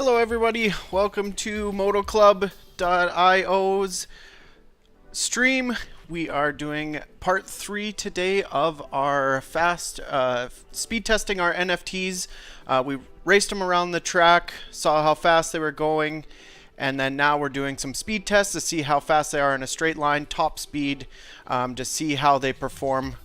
Hello everybody, welcome to MotoClub.io's stream. We are doing part 3 today of our speed testing our NFTs. We raced them around the track, saw how fast they were going, and then now we're doing some speed tests to see how fast they are in a straight line, top speed, to see how they perform.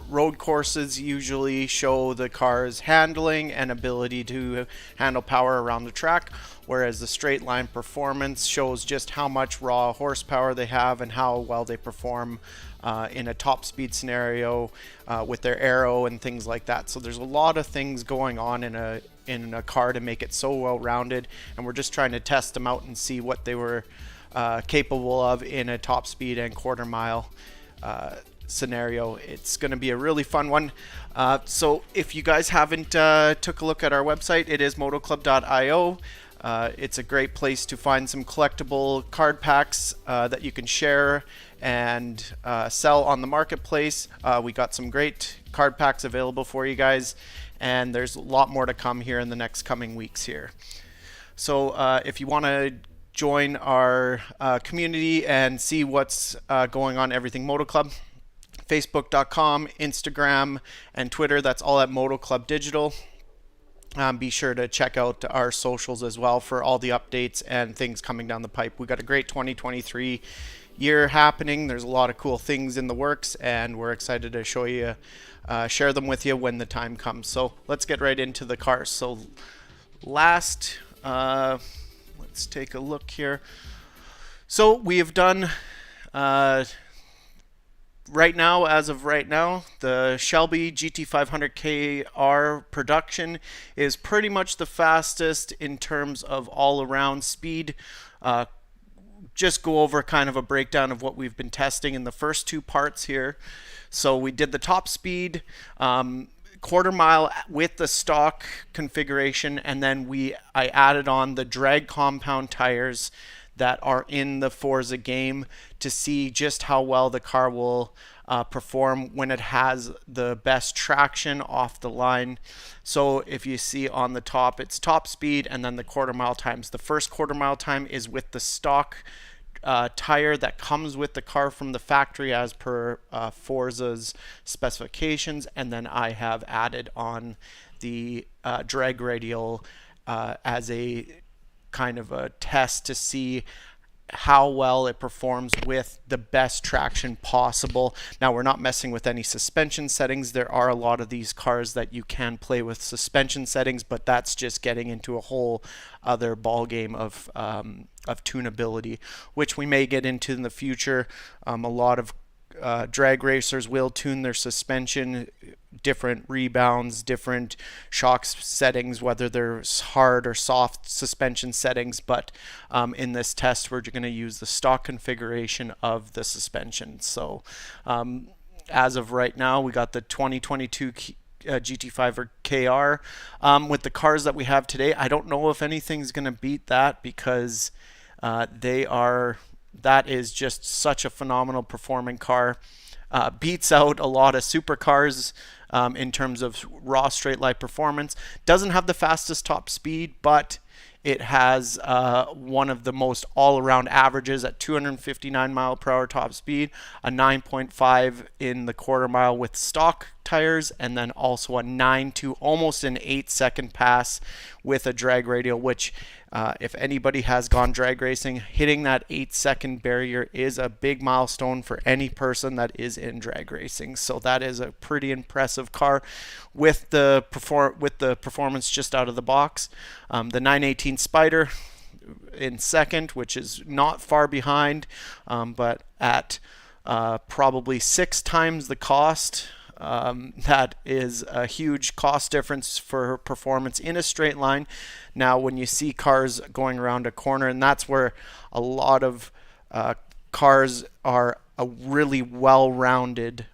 Road courses usually show the car's handling and ability to handle power around the track, whereas the straight line performance shows just how much raw horsepower they have and how well they perform in a top speed scenario with their aero and things like that. So there's a lot of things going on in a car to make it so well rounded, and we're just trying to test them out and see what they were capable of in a top speed and quarter mile scenario. It's going to be a really fun one. So if you guys haven't took a look at our website, it is motoclub.io. It's a great place to find some collectible card packs that you can share and sell on the marketplace. We got some great card packs available for you guys, and there's a lot more to come here in the next coming weeks here. So if you want to join our community and see what's going on everything Moto Club, Facebook.com, Instagram, and Twitter. That's all at Moto Club Digital. Be sure to check out our socials as well for all the updates and things coming down the pipe. We got a great 2023 year happening. There's a lot of cool things in the works, and we're excited to show you, share them with you when the time comes. So let's get right into the cars. So let's take a look here. So we have done. As of right now, the Shelby GT500KR production is pretty much the fastest in terms of all-around speed. Just go over kind of a breakdown of what we've been testing in the first two parts here. So we did the top speed, quarter mile with the stock configuration, and then I added on the drag compound tires that are in the Forza game to see just how well the car will perform when it has the best traction off the line. So if you see on the top, it's top speed and then the quarter mile times. The first quarter mile time is with the stock tire that comes with the car from the factory as per Forza's specifications, and then I have added on the drag radial as a kind of a test to see how well it performs with the best traction possible. Now, we're not messing with any suspension settings. There are a lot of these cars that you can play with suspension settings, but that's just getting into a whole other ball game of tunability, which we may get into in the future. A lot of drag racers will tune their suspension, different rebounds, different shocks settings, whether they're hard or soft suspension settings. But in this test, we're going to use the stock configuration of the suspension. So as of right now, we got the 2022 GT5 or KR. With the cars that we have today, I don't know if anything's going to beat that, because that is just such a phenomenal performing car. Beats out a lot of supercars in terms of raw straight line performance. Doesn't have the fastest top speed, but it has one of the most all-around averages at 259 mile/hour top speed, a 9.5 in the quarter mile with stock tires, and then also a 9 to almost an 8-second pass with a drag radial, which if anybody has gone drag racing, hitting that 8-second barrier is a big milestone for any person that is in drag racing. So that is a pretty impressive car with the performance just out of the box. The 918 Spider in second, which is not far behind, but at probably 6 times the cost. That is a huge cost difference for performance in a straight line. Now, when you see cars going around a corner, and that's where a lot of cars are a really well-rounded,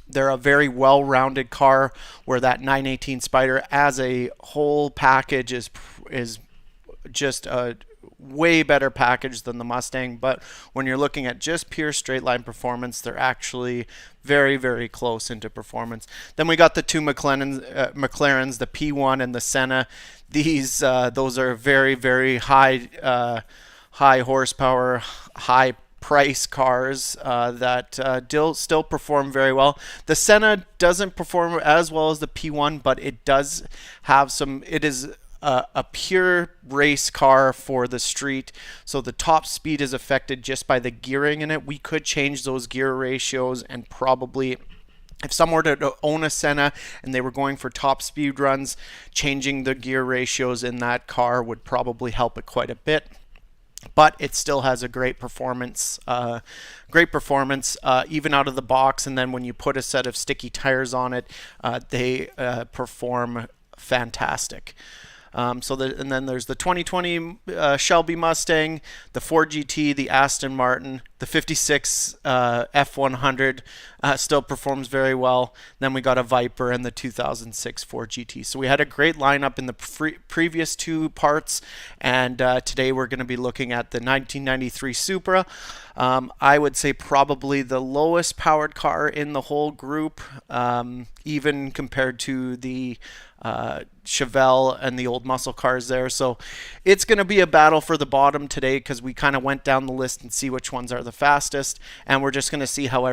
they're a very well-rounded car, where that 918 Spider as a whole package is just a way better package than the Mustang, but when you're looking at just pure straight line performance, they're actually very, very close into performance. Then we got the two McLarens, the P1 and the Senna. Those are very, very high horsepower, high price cars that still perform very well. The Senna doesn't perform as well as the P1, but it does have some. It is a pure race car for the street, so the top speed is affected just by the gearing in it. We could change those gear ratios, and probably if someone were to own a Senna and they were going for top speed runs, changing the gear ratios in that car would probably help it quite a bit. But it still has a great performance, even out of the box. And then when you put a set of sticky tires on it, they perform fantastic. And then there's the 2020 Shelby Mustang, the Ford GT, the Aston Martin, the 56 F100 still performs very well. Then we got a Viper and the 2006 Ford GT. So we had a great lineup in the previous two parts, and today we're going to be looking at the 1993 Supra. I would say probably the lowest powered car in the whole group, even compared to the Chevelle and the old muscle cars there. So it's going to be a battle for the bottom today, because we kind of went down the list and see which ones are the fastest, and we're just going to see how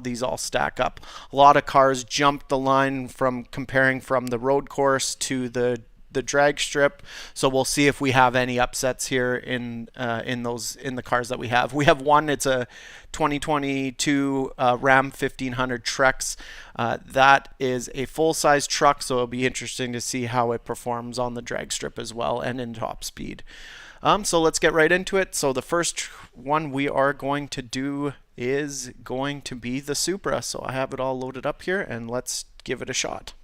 these all stack up. A lot of cars jumped the line from comparing from the road course to the drag strip, so we'll see if we have any upsets here in the cars that we have. We have one. It's a 2022 Ram 1500 Trex. That is a full-size truck, so it'll be interesting to see how it performs on the drag strip as well and in top speed. So let's get right into it. So the first one we are going to do is going to be the Supra. So I have it all loaded up here, and let's give it a shot.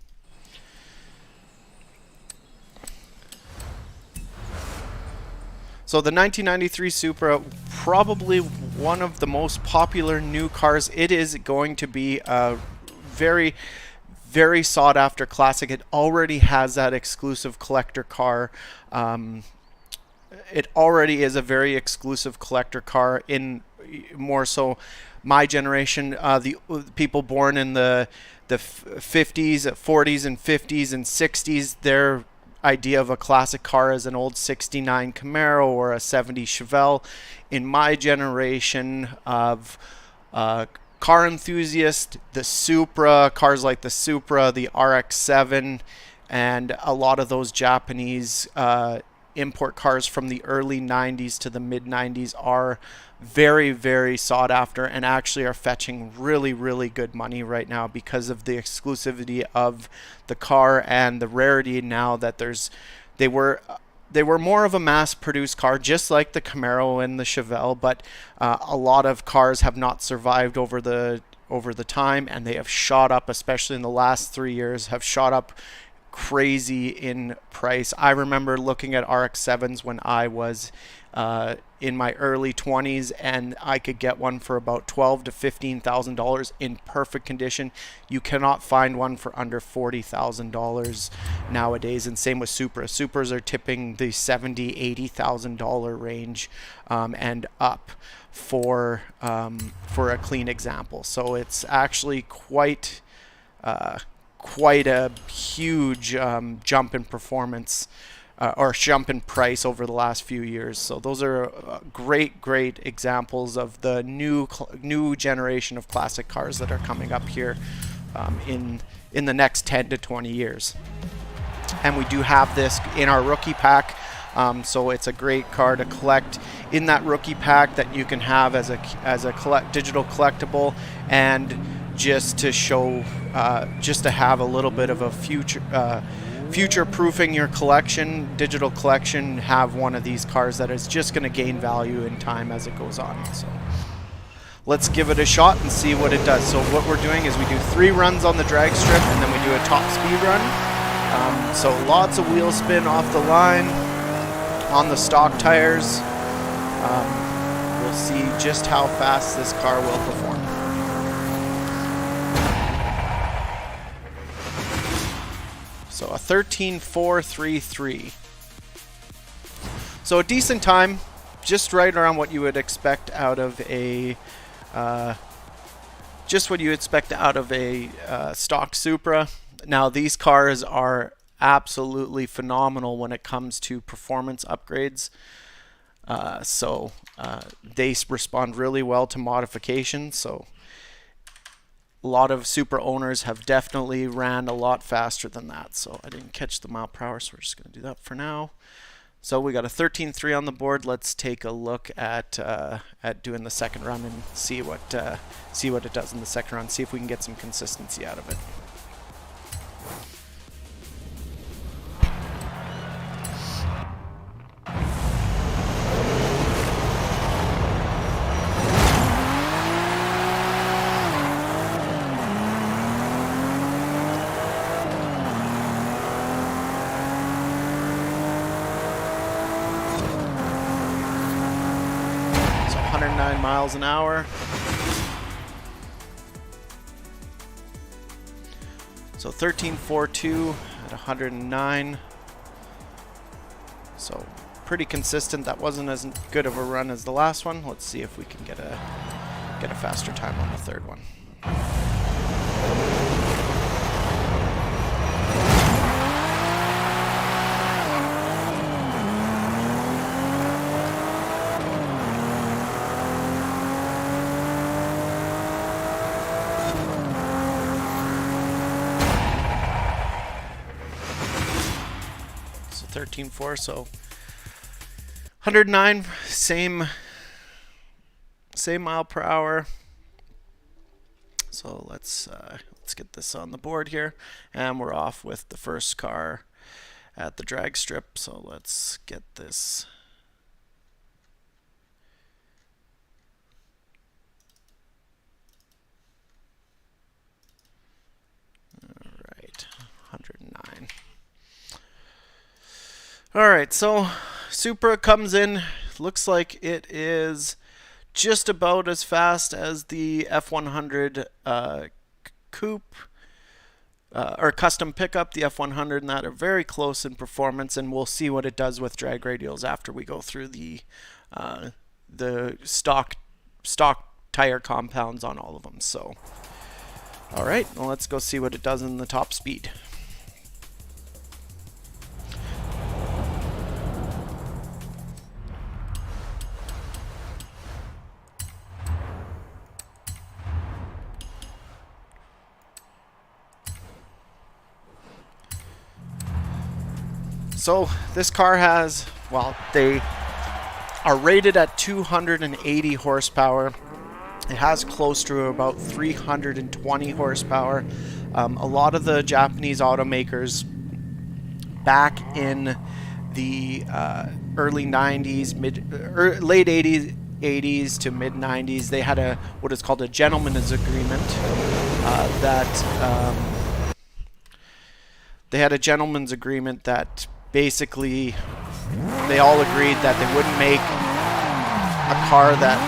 So the 1993 Supra, probably one of the most popular new cars. It is going to be a very, very sought after classic. It already has that exclusive collector car. It already is a very exclusive collector car, in more so my generation, the people born in the 50s, 40s and 50s and 60s, their idea of a classic car as an old 69 Camaro or a 70 Chevelle. In my generation of car enthusiast, the Supra, cars like the Supra, the RX-7, and a lot of those Japanese import cars from the early 90s to the mid 90s are very, very sought after, and actually are fetching really, really good money right now because of the exclusivity of the car and the rarity now that they were more of a mass-produced car, just like the Camaro and the Chevelle, but a lot of cars have not survived over the time, and they have shot up, especially in the last 3 years, have shot up crazy in price. I remember looking at RX-7s when I was in my early 20s, and I could get one for about $12,000 to $15,000 in perfect condition. You cannot find one for under $40,000 nowadays, and same with Supra. Supras are tipping the $70,000, $80,000 range and up for a clean example. So it's actually quite a huge jump in performance or jump in price over the last few years. So those are great examples of the new generation of classic cars that are coming up here in the next 10 to 20 years. And we do have this in our rookie pack. So it's a great car to collect in that rookie pack that you can have as a digital collectible, and just to show, just to have a little bit of a future-proofing your collection, digital collection. Have one of these cars that is just going to gain value in time as it goes on. So let's give it a shot and see what it does. So what we're doing is we do 3 runs on the drag strip, and then we do a top speed run. So lots of wheel spin off the line on the stock tires. We'll see just how fast this car will perform. So a 13.433. So a decent time, just right around what you would expect out of a stock Supra. Now these cars are absolutely phenomenal when it comes to performance upgrades. They respond really well to modifications. So a lot of Supra owners have definitely ran a lot faster than that. So I didn't catch the mile per hour, so we're just going to do that for now. So we got a 13.3 on the board. Let's take a look at doing the second run and see what it does in the second run. See if we can get some consistency out of it. So 109 miles an hour. So 13.42 at 109. So pretty consistent. That wasn't as good of a run as the last one. Let's see if we can get a faster time on the third one. So 13.4, so 109, same mile per hour. So let's get this on the board here, and we're off with the first car at the drag strip. So let's get this. All right, 109. All right, so Supra comes in. Looks like it is just about as fast as the F100 coupe or custom pickup, the F100, and that are very close in performance, and we'll see what it does with drag radials after we go through the stock tire compounds on all of them. So, all right, well, let's go see what it does in the top speed. So this car has, well, they are rated at 280 horsepower. It has close to about 320 horsepower. A lot of the Japanese automakers back in the early 90s, late 80s to mid 90s, they had what is called a gentleman's agreement that basically they all agreed that they wouldn't make a car that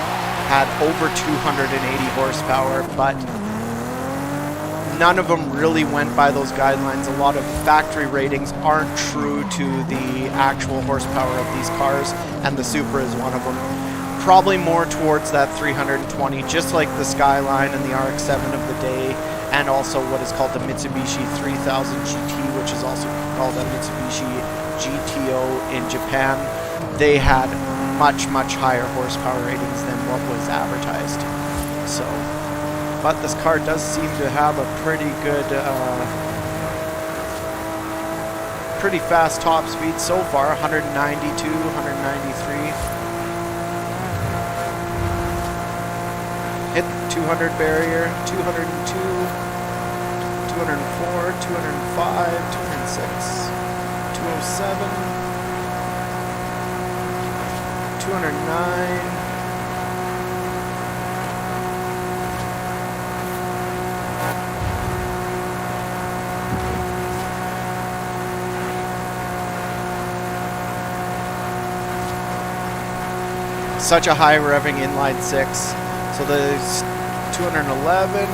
had over 280 horsepower, but none of them really went by those guidelines. A lot of factory ratings aren't true to the actual horsepower of these cars, and the Supra is one of them. Probably more towards that 320, just like the Skyline and the RX-7 of the day, and also what is called the Mitsubishi 3000 GT, which is also called a Mitsubishi GTO in Japan. They had much higher horsepower ratings than what was advertised. So, but this car does seem to have a pretty good, pretty fast top speed so far, 192, 193. Hit the 200 barrier, 202, 204, 205, 206, 207, 209. Such a high revving inline six. So there's 211.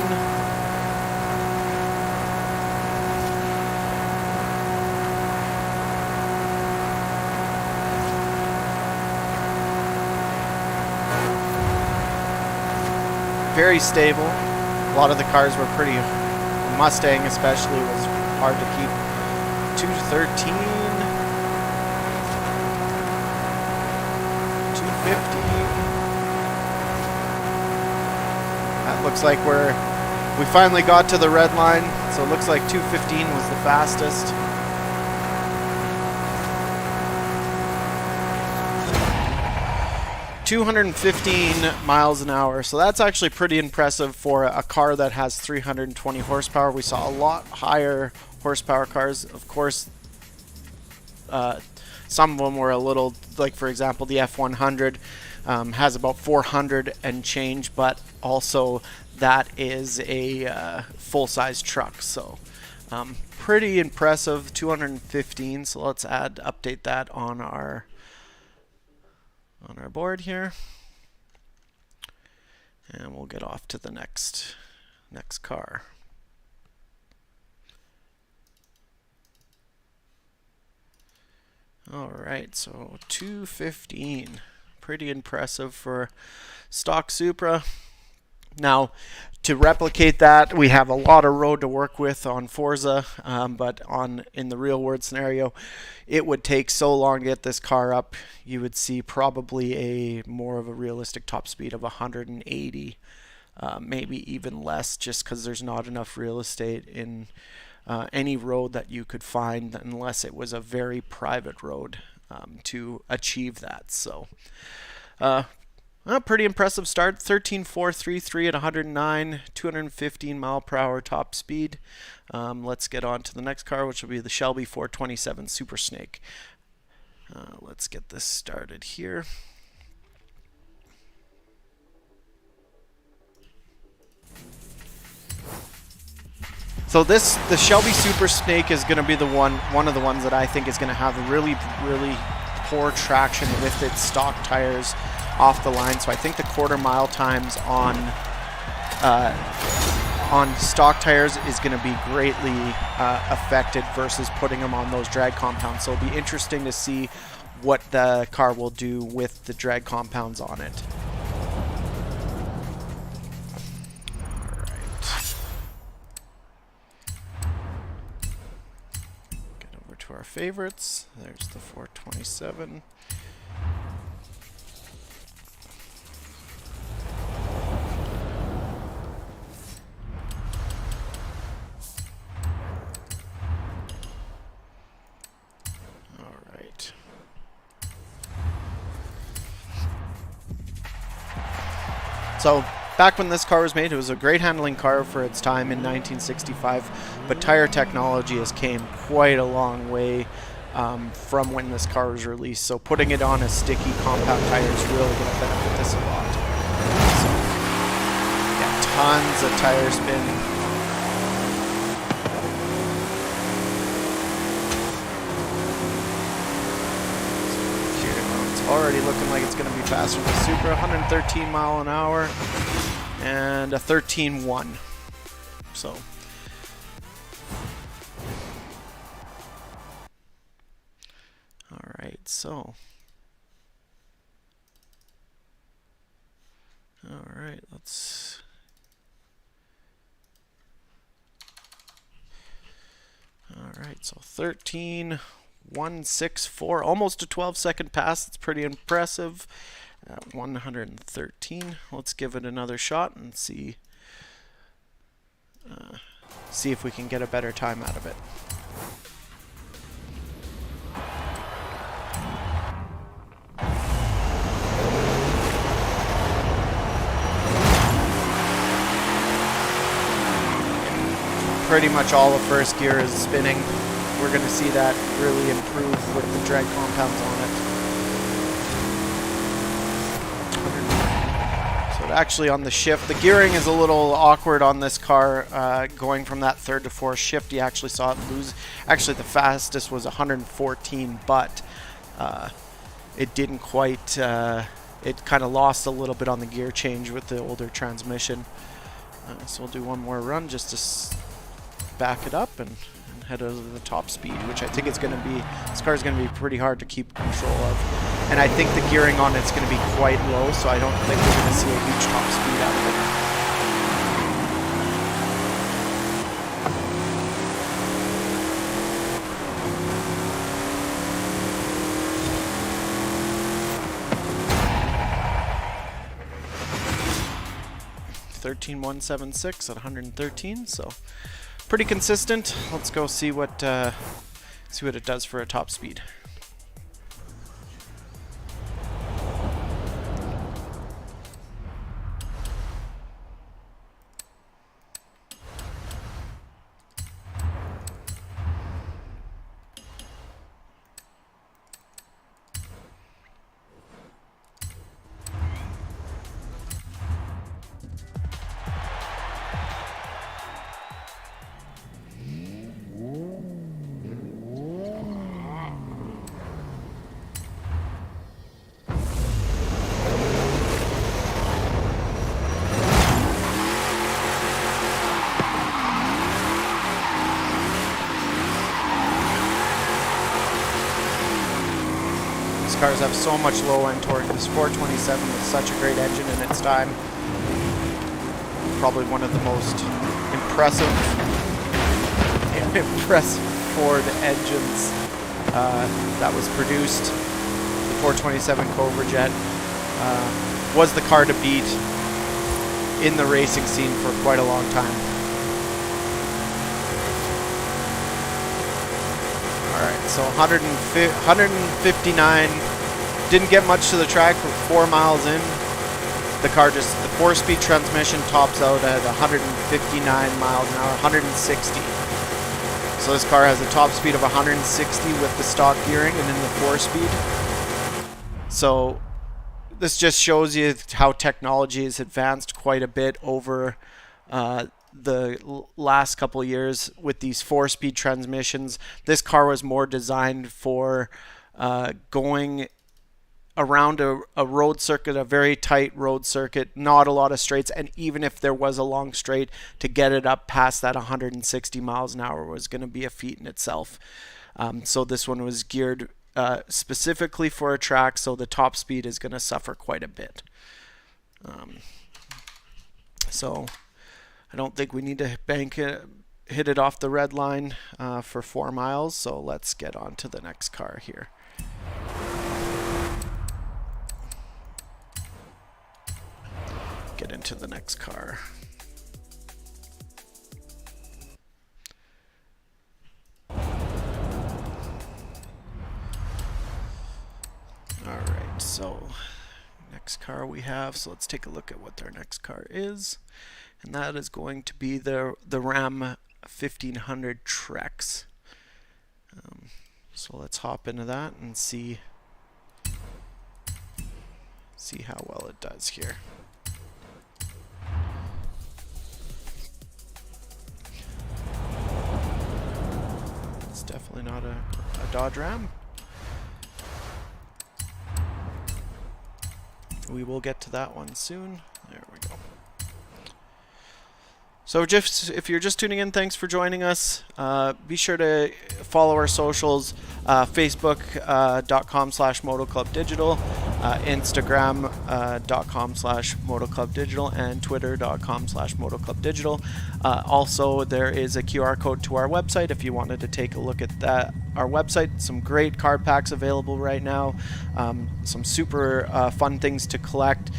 very stable. A lot of the cars were pretty, Mustang especially was hard to keep. 213, 250. That looks like we finally got to the red line, so it looks like 215 was the fastest. $215 miles an hour, so that's actually pretty impressive for a car that has 320 horsepower. We saw a lot higher horsepower cars. Of course, some of them were a little, like for example, the F100 has about 400 and change, but also that is a full-size truck. So pretty impressive, 215. So let's update that on our board here, and we'll get off to the next car. All right, so 215, pretty impressive for stock Supra. Now, to replicate that, we have a lot of road to work with on Forza, but in the real world scenario, it would take so long to get this car up. You would see probably more of a realistic top speed of 180, maybe even less, just because there's not enough real estate in any road that you could find, unless it was a very private road, to achieve that. So a pretty impressive start. 13.433 at 109, 215 mile per hour top speed. Let's get on to the next car, which will be the Shelby 427 Super Snake. Let's get this started here. So the Shelby Super Snake is going to be one of the ones that I think is going to have really, really poor traction with its stock tires off the line. So I think the quarter mile times on stock tires is going to be greatly affected versus putting them on those drag compounds. So it'll be interesting to see what the car will do with the drag compounds on it. To our favorites. There's the 427. All right. So back when this car was made, it was a great handling car for its time in 1965, but tire technology has came quite a long way from when this car was released. So putting it on a sticky compound tire is really going to benefit this a lot. So yeah, tons of tire spin. It's already looking like it's going to be faster than the Supra. 113 mile an hour. And a 13.1. So all right, so let's so 13.164, almost a 12-second pass. It's pretty impressive. 113. Let's give it another shot and see if we can get a better time out of it. Pretty much all of first gear is spinning. We're going to see that really improve with the drag compounds on it. Actually on the shift, the gearing is a little awkward on this car, going from that third to fourth shift. You actually saw it lose. Actually the fastest was 114, but it didn't quite, it kind of lost a little bit on the gear change with the older transmission. So we'll do one more run just to back it up and head over the top speed, which I think it's going to be, this car is going to be pretty hard to keep control of. And I think the gearing on it's going to be quite low, so I don't think we're going to see a huge top speed out of it. 13176 at 113, so pretty consistent. Let's go see what it does for a top speed. Cars have so much low end torque. This 427 was such a great engine in its time. Probably one of the most impressive Ford engines that was produced. The 427 Cobra Jet was the car to beat in the racing scene for quite a long time. Alright, so 159, didn't get much to the track, for 4 miles in. The car the 4-speed transmission tops out at 159 miles an hour, 160. So this car has a top speed of 160 with the stock gearing and in the 4-speed. So this just shows you how technology has advanced quite a bit over the last couple of years with these 4-speed transmissions. This car was more designed for going around a road circuit, a very tight road circuit, not a lot of straights, and even if there was a long straight, to get it up past that 160 miles an hour was going to be a feat in itself. So this one was geared specifically for a track, so the top speed is going to suffer quite a bit. So I don't think we need to hit it off the red line for 4 miles, so let's get on to the next car here. Get into the next car. Alright, so next car we have, so let's take a look at what their next car is. And that is going to be the Ram 1500 Trex. So let's hop into that and see how well it does here. It's definitely not a Dodge Ram. We will get to that one soon. There we go. So if you're just tuning in, thanks for joining us. Be sure to follow our socials, facebook.com/motoclubdigital, instagram.com/motoclubdigital, and twitter.com/motoclubdigital. Also, there is a QR code to our website if you wanted to take a look at that. Our website, some great card packs available right now, some super fun things to collect.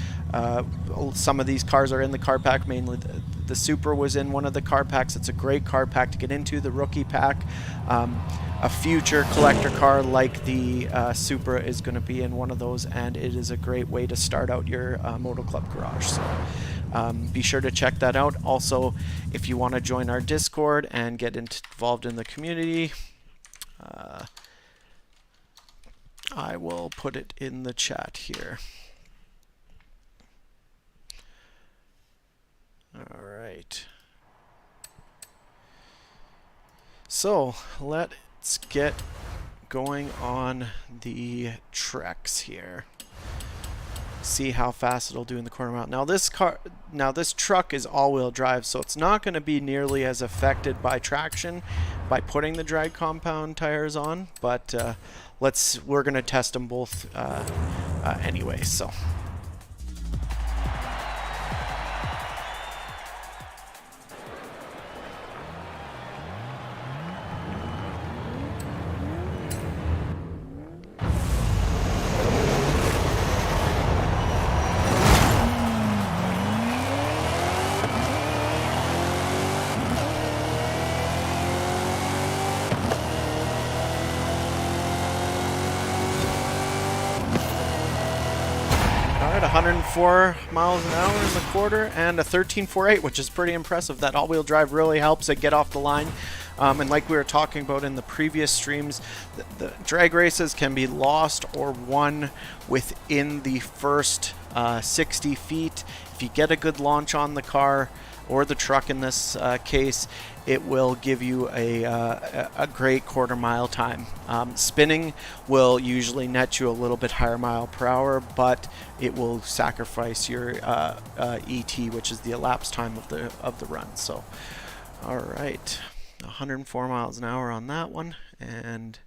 Some of these cars are in the card pack, mainly the Supra was in one of the card packs. It's a great card pack to get into, the rookie pack. A future collector car like the Supra is going to be in one of those, and it is a great way to start out your Moto Club garage. So be sure to check that out. Also, if you want to join our Discord and get involved in the community, I will put it in the chat here. All right. So let's get going on the Trex here. See how fast it'll do in the corner mount. Now this truck is all-wheel drive, so it's not going to be nearly as affected by traction by putting the drag compound tires on. But we're going to test them both anyway. So. 104 miles an hour in the quarter, and a 13.48, which is pretty impressive. That all-wheel drive really helps it get off the line. And like we were talking about in the previous streams, the drag races can be lost or won within the first 60 feet. If you get a good launch on the car, or the truck in this case, it will give you a great quarter mile time. Spinning will usually net you a little bit higher mile per hour, but it will sacrifice your ET, which is the elapsed time of the run. So, all right, 104 miles an hour on that one, and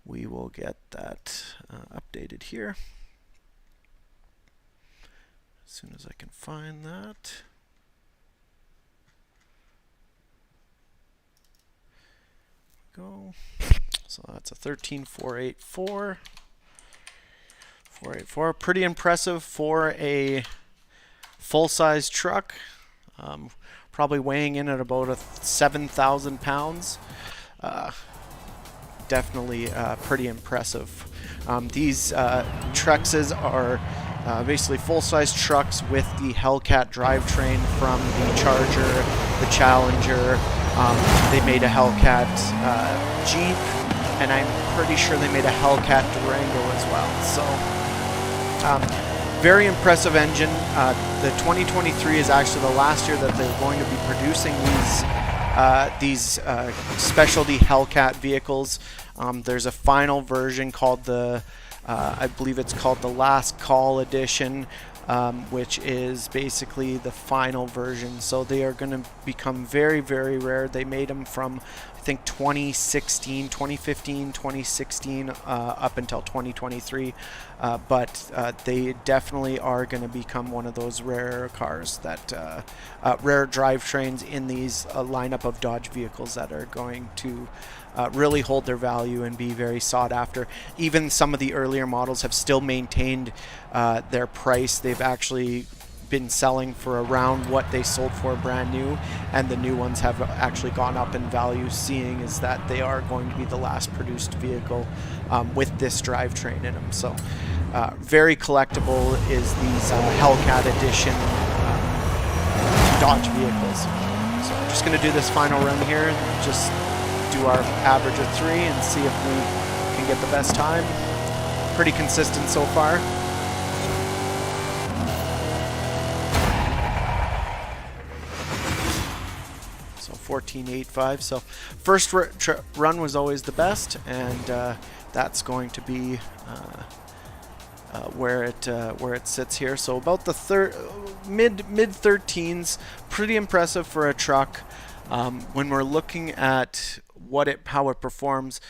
we will get that updated here as soon as I can find that. Go. So that's a 13.484. 484. Pretty impressive for a full-size truck. Probably weighing in at about 7,000 pounds. Definitely pretty impressive. These Trexes are basically full-size trucks with the Hellcat drivetrain from the Charger, the Challenger. They made a Hellcat Jeep, and I'm pretty sure they made a Hellcat Durango as well. So, very impressive engine. The 2023 is actually the last year that they're going to be producing these specialty Hellcat vehicles. There's a final version called the, I believe it's called the Last Call Edition, which is basically the final version. So they are going to become very, very rare. They made them from, I think, 2015, 2016, up until 2023. But they definitely are going to become one of those rare cars that, rare drivetrains in these lineup of Dodge vehicles that are going to really hold their value and be very sought after. Even some of the earlier models have still maintained their price. They've actually been selling for around what they sold for brand new, and the new ones have actually gone up in value, seeing as that they are going to be the last produced vehicle with this drivetrain in them. So very collectible is these Hellcat edition Dodge vehicles. So I'm just going to do this final run here and just do our average of 3 and see if we can get the best time. Pretty consistent so far. So 14.85. So first run was always the best, and that's going to be where it sits here. So about the mid 13s, pretty impressive for a truck. When we're looking at how it performs,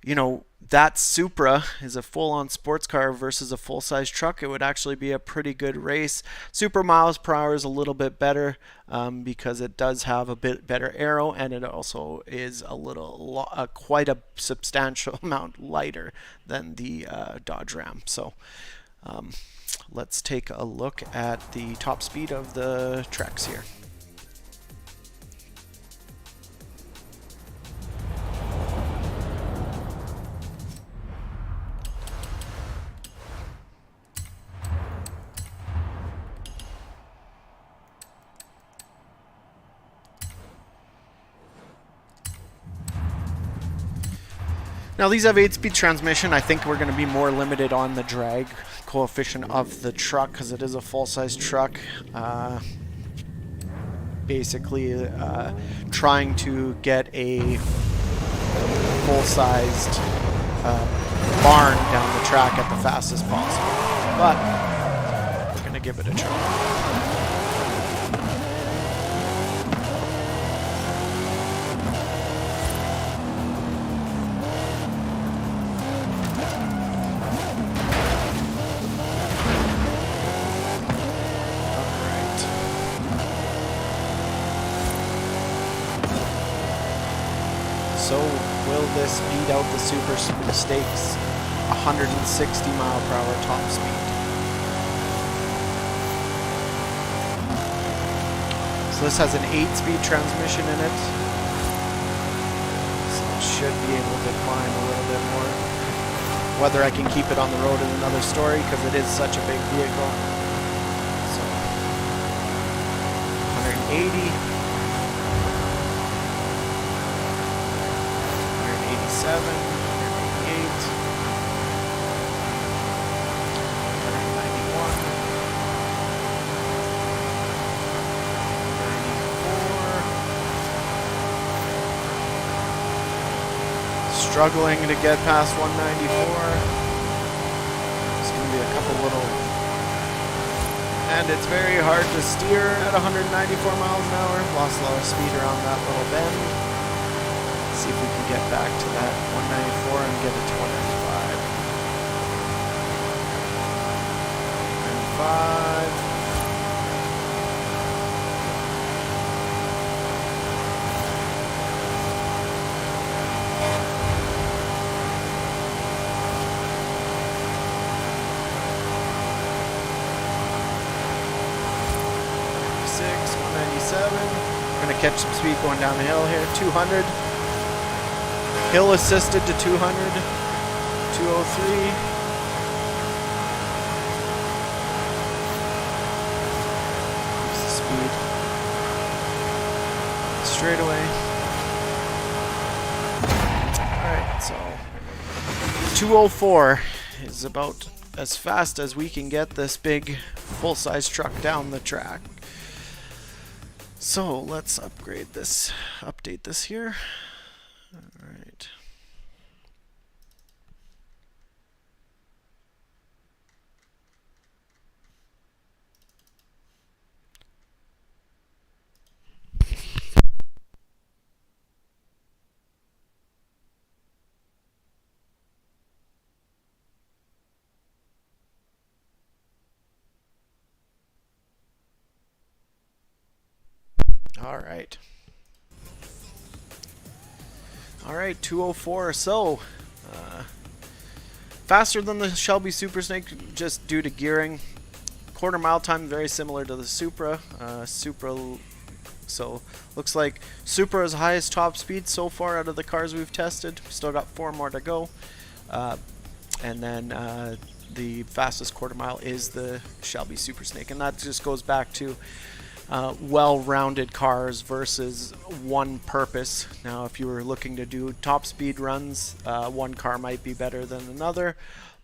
you know, that Supra is a full-on sports car versus a full-size truck. It would actually be a pretty good race. Supra miles per hour is a little bit better because it does have a bit better aero, and it also is quite a substantial amount lighter than the Dodge Ram. So let's take a look at the top speed of the Trex here. Now these have 8-speed transmission. I think we're going to be more limited on the drag coefficient of the truck because it is a full-size truck. Basically trying to get a full-sized barn down the track at the fastest possible. But we're going to give it a try. So will this beat out the Super Stakes 160 mile per hour top speed? So this has an 8-speed transmission in it. So it should be able to climb a little bit more. Whether I can keep it on the road is another story because it is such a big vehicle. So 180, 187, 188, 191, 94. Struggling to get past 194. It's going to be a couple little... And it's very hard to steer at 194 miles an hour. Lost a lot of speed around that little bend. Let's see if we can get back to that 194 and get it to 195. 95. 197. We're going to catch some speed going down the hill here. 200. Hill assisted to 200. 203. Speed. Straight away. Alright, so 204 is about as fast as we can get this big full-size truck down the track. So let's update this here. All right. All right, 204 or so. Faster than the Shelby Super Snake just due to gearing. Quarter mile time very similar to the Supra. So looks like Supra's highest top speed so far out of the cars we've tested. Still got 4 more to go. And then the fastest quarter mile is the Shelby Super Snake, and that just goes back to well-rounded cars versus one purpose. Now, if you were looking to do top speed runs, one car might be better than another,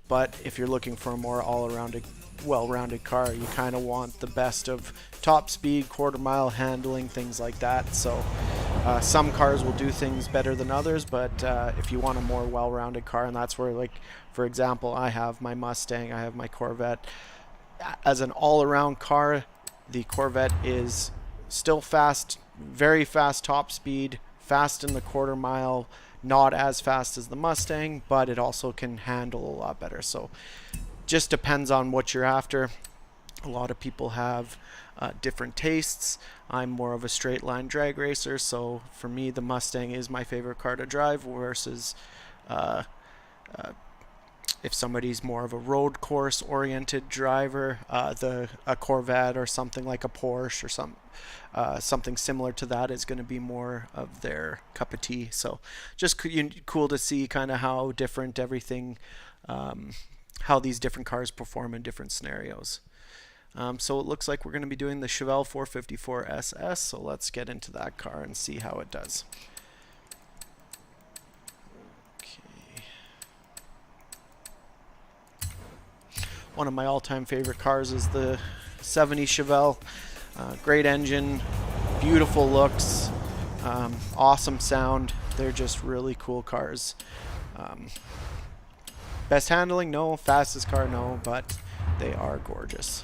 but if you're looking for a more all-around, well-rounded car, you kind of want the best of top speed, quarter mile handling, things like that. So some cars will do things better than others, but if you want a more well-rounded car, and that's where, like, for example, I have my Mustang, I have my Corvette. As an all-around car, the Corvette is still fast, very fast top speed, fast in the quarter mile, not as fast as the Mustang, but it also can handle a lot better. So just depends on what you're after. A lot of people have different tastes. I'm more of a straight line drag racer, so for me the Mustang is my favorite car to drive versus if somebody's more of a road course oriented driver, a Corvette or something like a Porsche or something similar to that is going to be more of their cup of tea. So just cool to see kind of how different everything, how these different cars perform in different scenarios. So it looks like we're going to be doing the Chevelle 454 SS, so let's get into that car and see how it does. One of my all-time favorite cars is the 70 Chevelle. Great engine, beautiful looks, awesome sound. They're just really cool cars. Best handling? No. Fastest car? No. But they are gorgeous.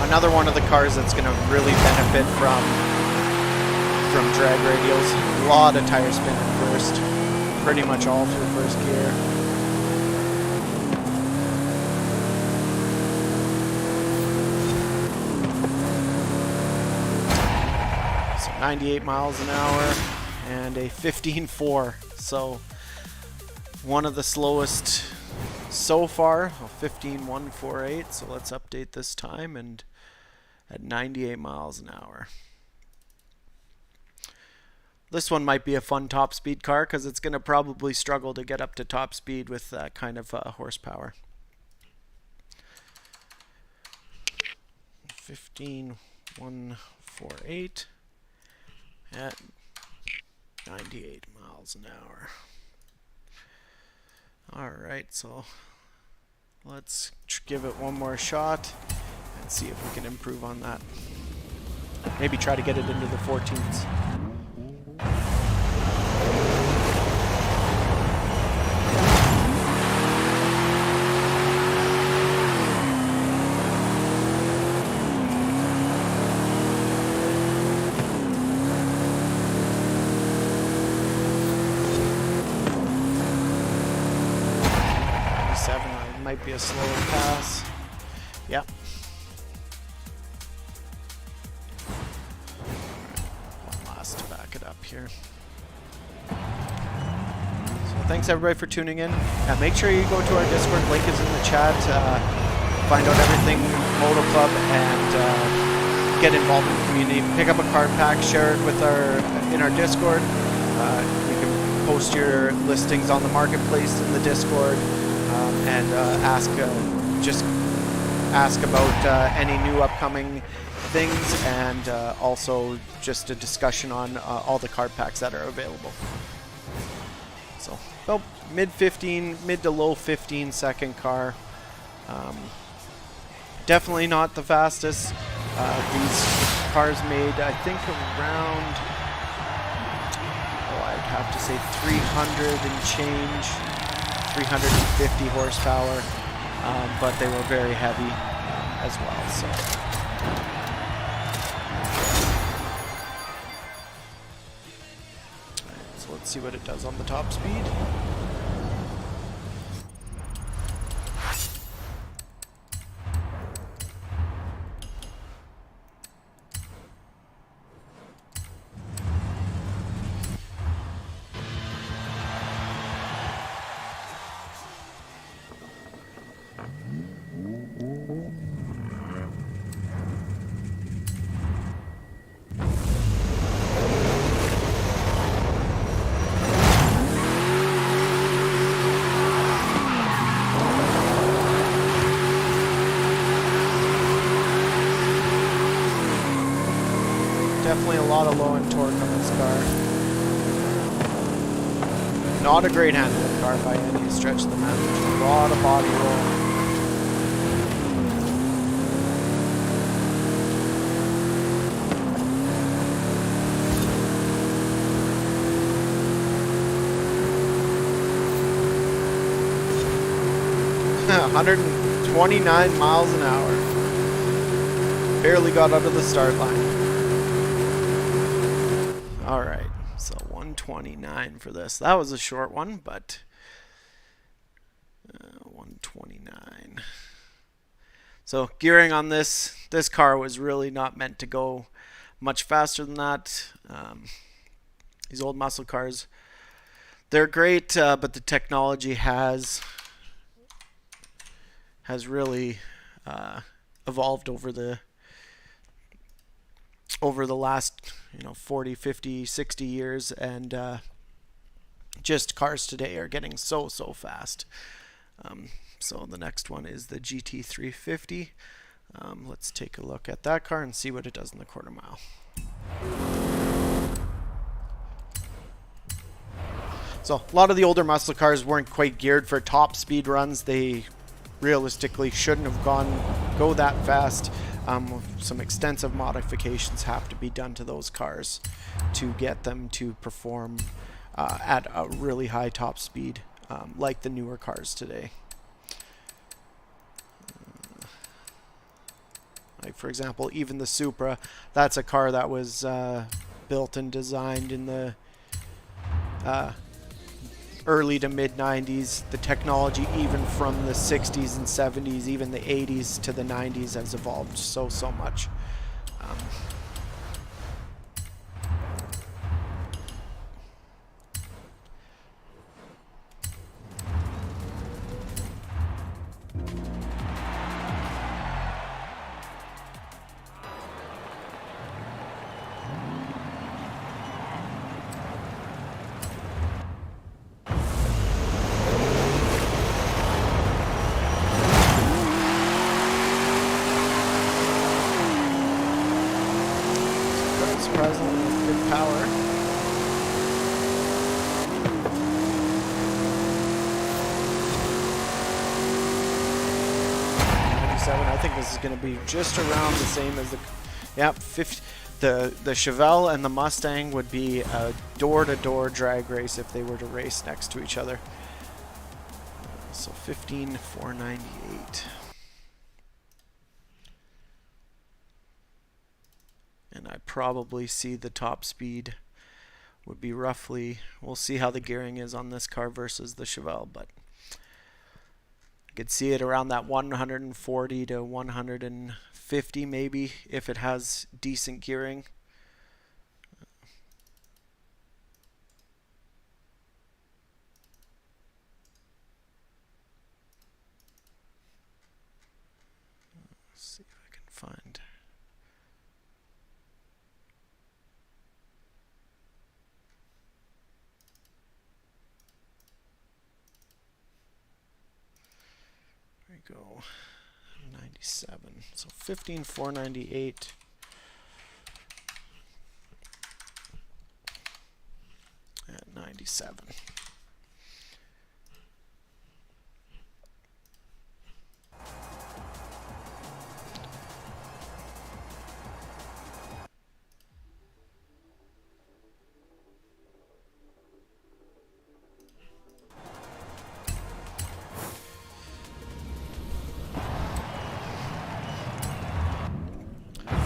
Another one of the cars that's going to really benefit from drag radials. A lot of tire spin at first, pretty much all through first gear. So 98 miles an hour, and a 15.4. So one of the slowest so far, 15.148. So let's update this time, and at 98 miles an hour. This one might be a fun top speed car because it's going to probably struggle to get up to top speed with that kind of horsepower. 15.148 at 98 miles an hour. Alright, so let's give it one more shot and see if we can improve on that. Maybe try to get it into the 14s. Might be a slower pass. Yep. One last to back it up here. So thanks everybody for tuning in. Make sure you go to our Discord. Link is in the chat. Find out everything Moto Club and get involved in the community. Pick up a card pack, share it with in our Discord. You can post your listings on the marketplace in the Discord. And just ask about any new upcoming things, and also just a discussion on all the card packs that are available. So about mid to low 15 second car. Definitely not the fastest. These cars made, I think, around, I'd have to say 300 and change. 350 horsepower, but they were very heavy as well. So let's see what it does on the top speed. Definitely a lot of low end torque on this car. Not a great handling car by any stretch of the imagination. A lot of body roll. $129 miles an hour. Barely got out of the start line. Alright, so 129 for this. That was a short one, but 129. So gearing on this car was really not meant to go much faster than that. These old muscle cars, they're great, but the technology has really evolved over the last 40, 50, 60 years, and just cars today are getting so fast. So the next one is the GT350. Let's take a look at that car and see what it does in the quarter mile. So a lot of the older muscle cars weren't quite geared for top speed runs. They realistically shouldn't have go that fast. Some extensive modifications have to be done to those cars to get them to perform at a really high top speed, like the newer cars today. Like for example, even the Supra, that's a car that was built and designed in the early to mid 90s. The technology, even from the 60s and 70s, even the 80s to the 90s, has evolved so much. hour. 97. I think this is going to be just around the same as the, yep, 50. The Chevelle and the Mustang would be a door-to-door drag race if they were to race next to each other. So 15,498. And I probably see the top speed would be roughly, we'll see how the gearing is on this car versus the Chevelle, but I could see it around that 140 to 150 maybe if it has decent gearing. Let's see if I can find. There we go. 97. So 15,498. At 97.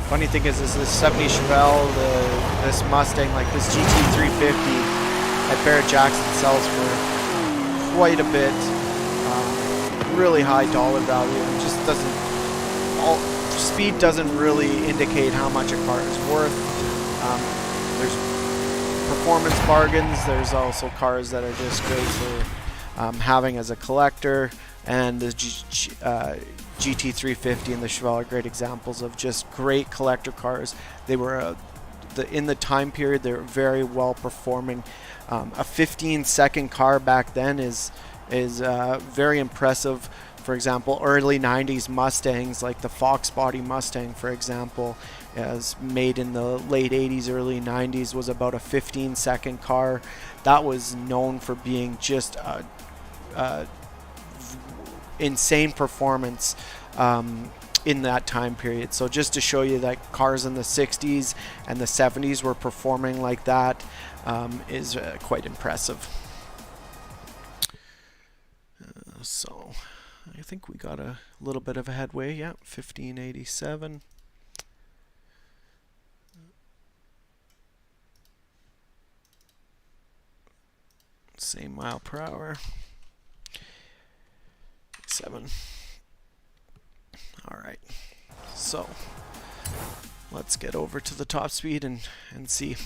Funny thing is this 70 Chevelle, this Mustang, like this GT350 at Barrett-Jackson sells for quite a bit. Really high dollar value. It just doesn't, speed doesn't really indicate how much a car is worth. There's performance bargains. There's also cars that are just great for having as a collector, and the GT350 and the Chevelle are great examples of just great collector cars. They were in the time period, they were very well performing. A 15-second car back then is very impressive. For example, early 90s Mustangs, like the Fox body Mustang, for example, as made in the late 80s, early 90s, was about a 15-second car. That was known for being just a insane performance in that time period. So just to show you that cars in the 60s and the 70s were performing like that is quite impressive. So I think we got a little bit of a headway. Yeah, 1587. Same mile per hour. 7. All right. So let's get over to the top speed and see.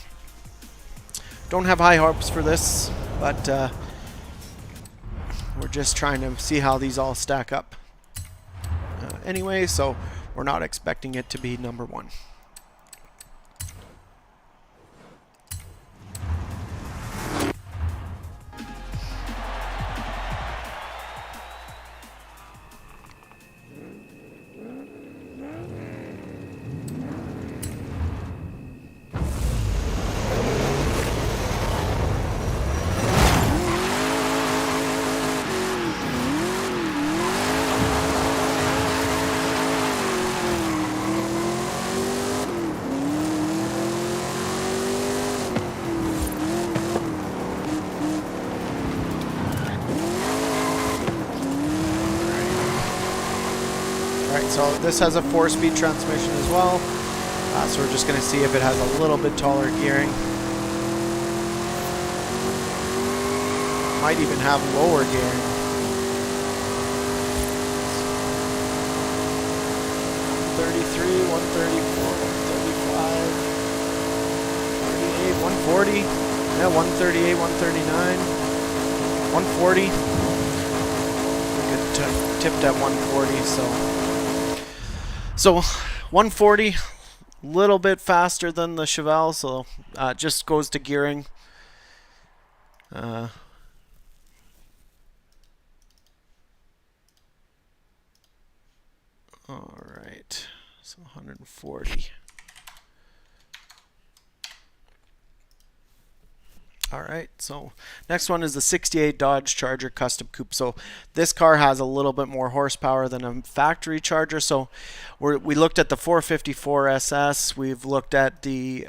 Don't have high hopes for this, but we're just trying to see how these all stack up. Anyway, so we're not expecting it to be number one. So this has a 4-speed transmission as well. So we're just going to see if it has a little bit taller gearing. Might even have lower gearing. 133, 134, 135, 138, 140. Yeah, 138, 139, 140. We could tipped at 140, So 140, little bit faster than the Chevelle, so just goes to gearing. All right, so 140. All right, so next one is the 68 Dodge Charger Custom Coupe. So this car has a little bit more horsepower than a factory Charger. So we looked at the 454 SS. We've looked at the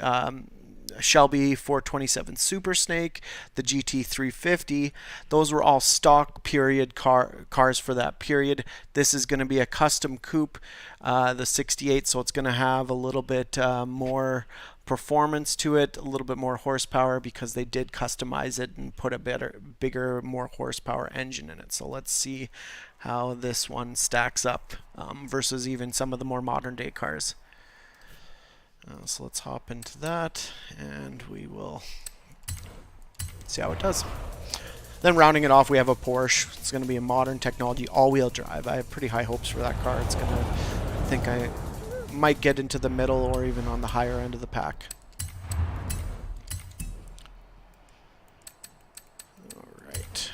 Shelby 427 Super Snake, the GT 350. Those were all stock period cars for that period. This is going to be a custom coupe, the 68, so it's going to have a little bit more performance to it, a little bit more horsepower, because they did customize it and put a bigger, more horsepower engine in it. So let's see how this one stacks up versus even some of the more modern day cars. So let's hop into that and we will see how it does. Then rounding it off, we have a Porsche. It's going to be a modern technology, all-wheel drive. I have pretty high hopes for that car. It's going to, I think I might get into the middle or even on the higher end of the pack. All right.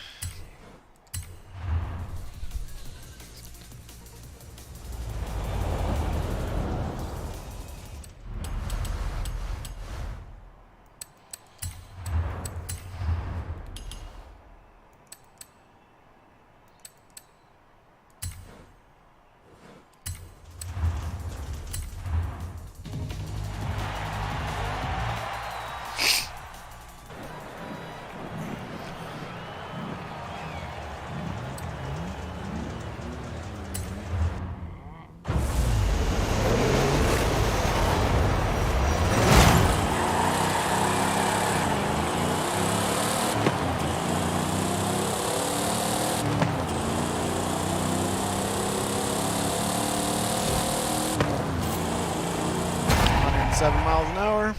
Miles an hour.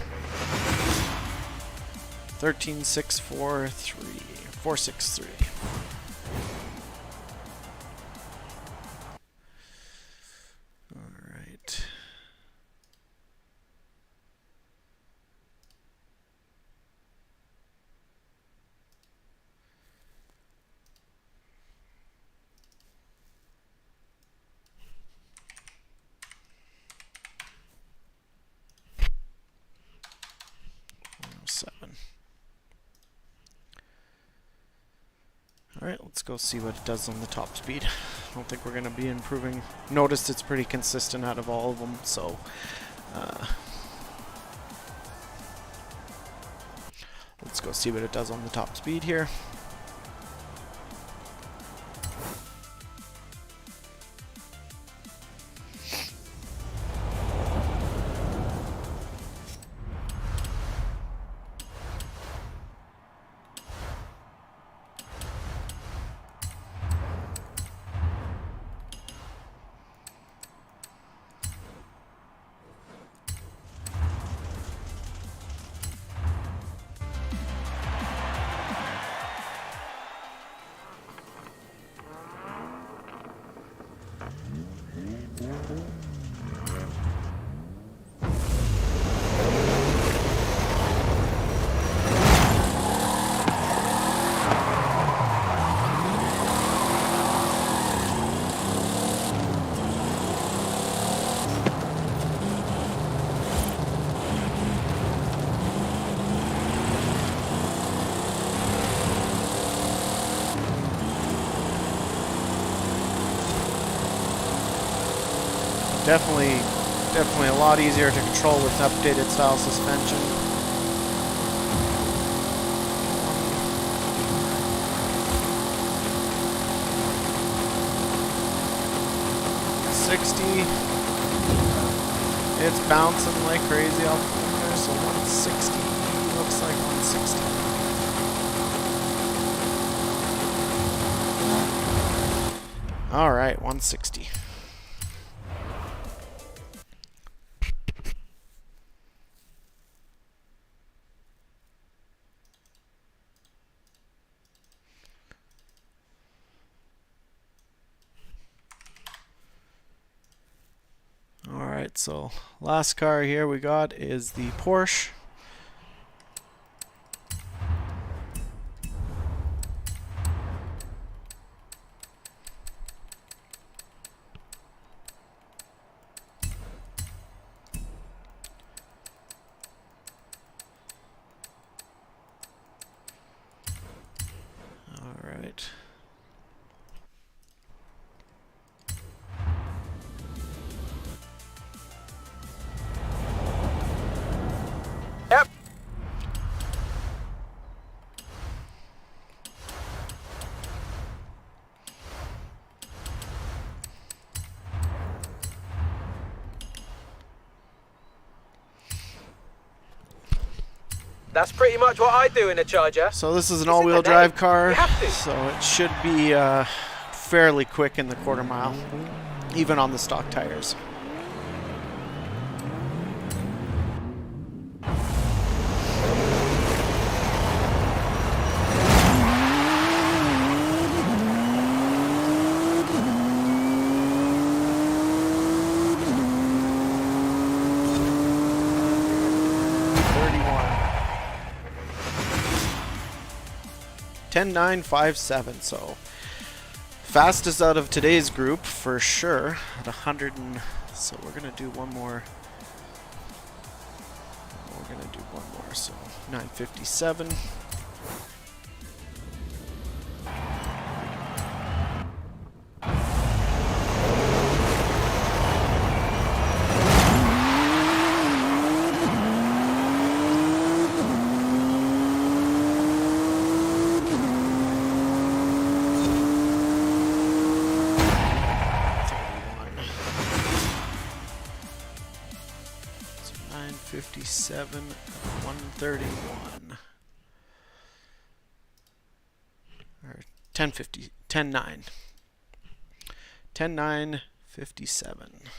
13,643. All right. Alright, let's go see what it does on the top speed. I don't think we're going to be improving. Noticed it's pretty consistent out of all of them, so let's go see what it does on the top speed here. Definitely a lot easier to control with updated style suspension. It's bouncing like crazy off there, so 160 looks like 160. All right, 160. Alright, so last car here we got is the Porsche. That's pretty much what I do in a Charger. So this is an It's in all-wheel the name. drive car, You have to. so it should be fairly quick in the quarter mile, even on the stock tires. $10,957, so fastest out of today's group for sure at 100 and so we're gonna do one more. So 957. So 957 at 131. Or 1050, 10.9. 10.957.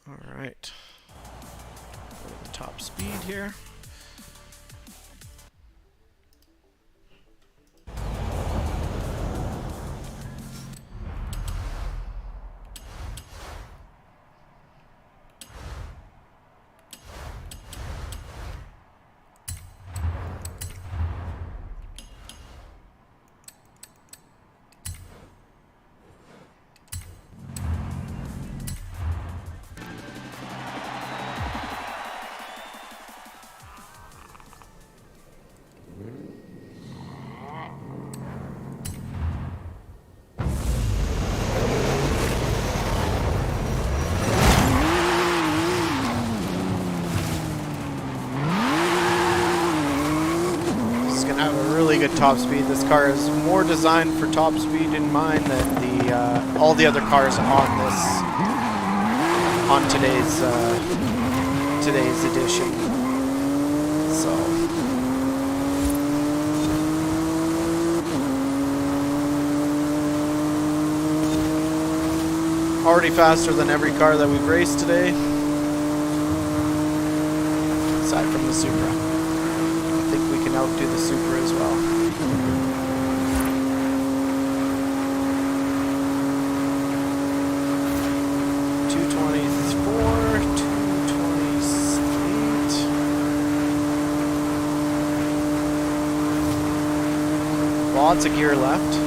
All right. Go to the top speed here. Good top speed. This car is more designed for top speed in mind than the all the other cars on today's edition. So already faster than every car that we've raced today, aside from the Supra. I think we can outdo the Supra as well. 228. Lots of gear left.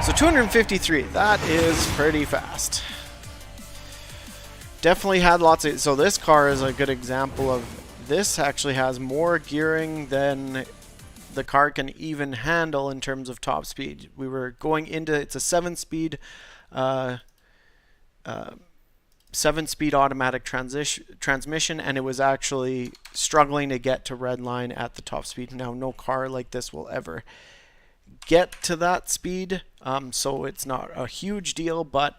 So 253, that is pretty fast. Definitely had lots of, so this car is a good example of, this actually has more gearing than the car can even handle in terms of top speed. We were going into, it's a 7-speed automatic transmission, and it was actually struggling to get to red line at the top speed. Now, no car like this will ever get to that speed, so it's not a huge deal, but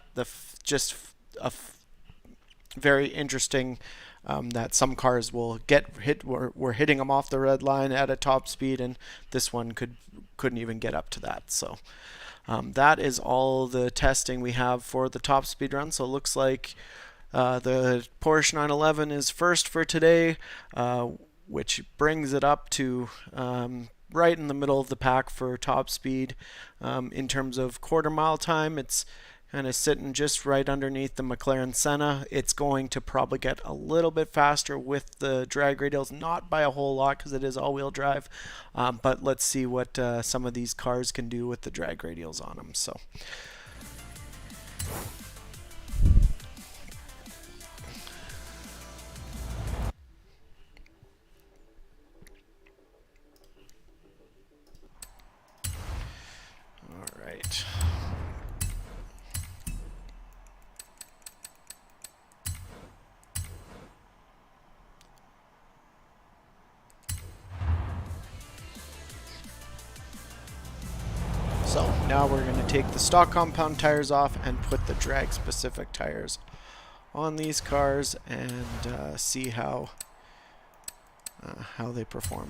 very interesting that some cars will get hit. We're hitting them off the red line at a top speed, and this one couldn't even get up to that. So that is all the testing we have for the top speed run. So it looks like The Porsche 911 is first for today, which brings it up to right in the middle of the pack for top speed. In terms of quarter mile time, it's kind of sitting just right underneath the McLaren Senna. It's going to probably get a little bit faster with the drag radials, not by a whole lot because it is all-wheel drive, but let's see what some of these cars can do with the drag radials on them. So. All right. So now we're going to take the stock compound tires off and put the drag specific tires on these cars and see how they perform.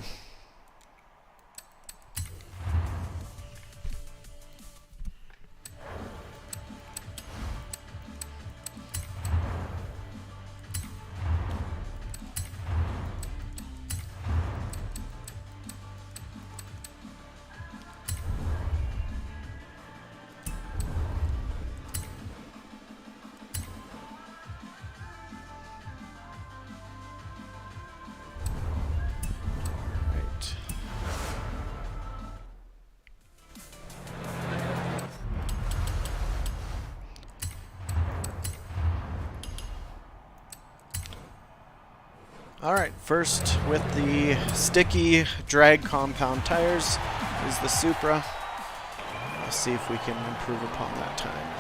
Alright, first with the sticky drag compound tires is the Supra. Let's see if we can improve upon that time.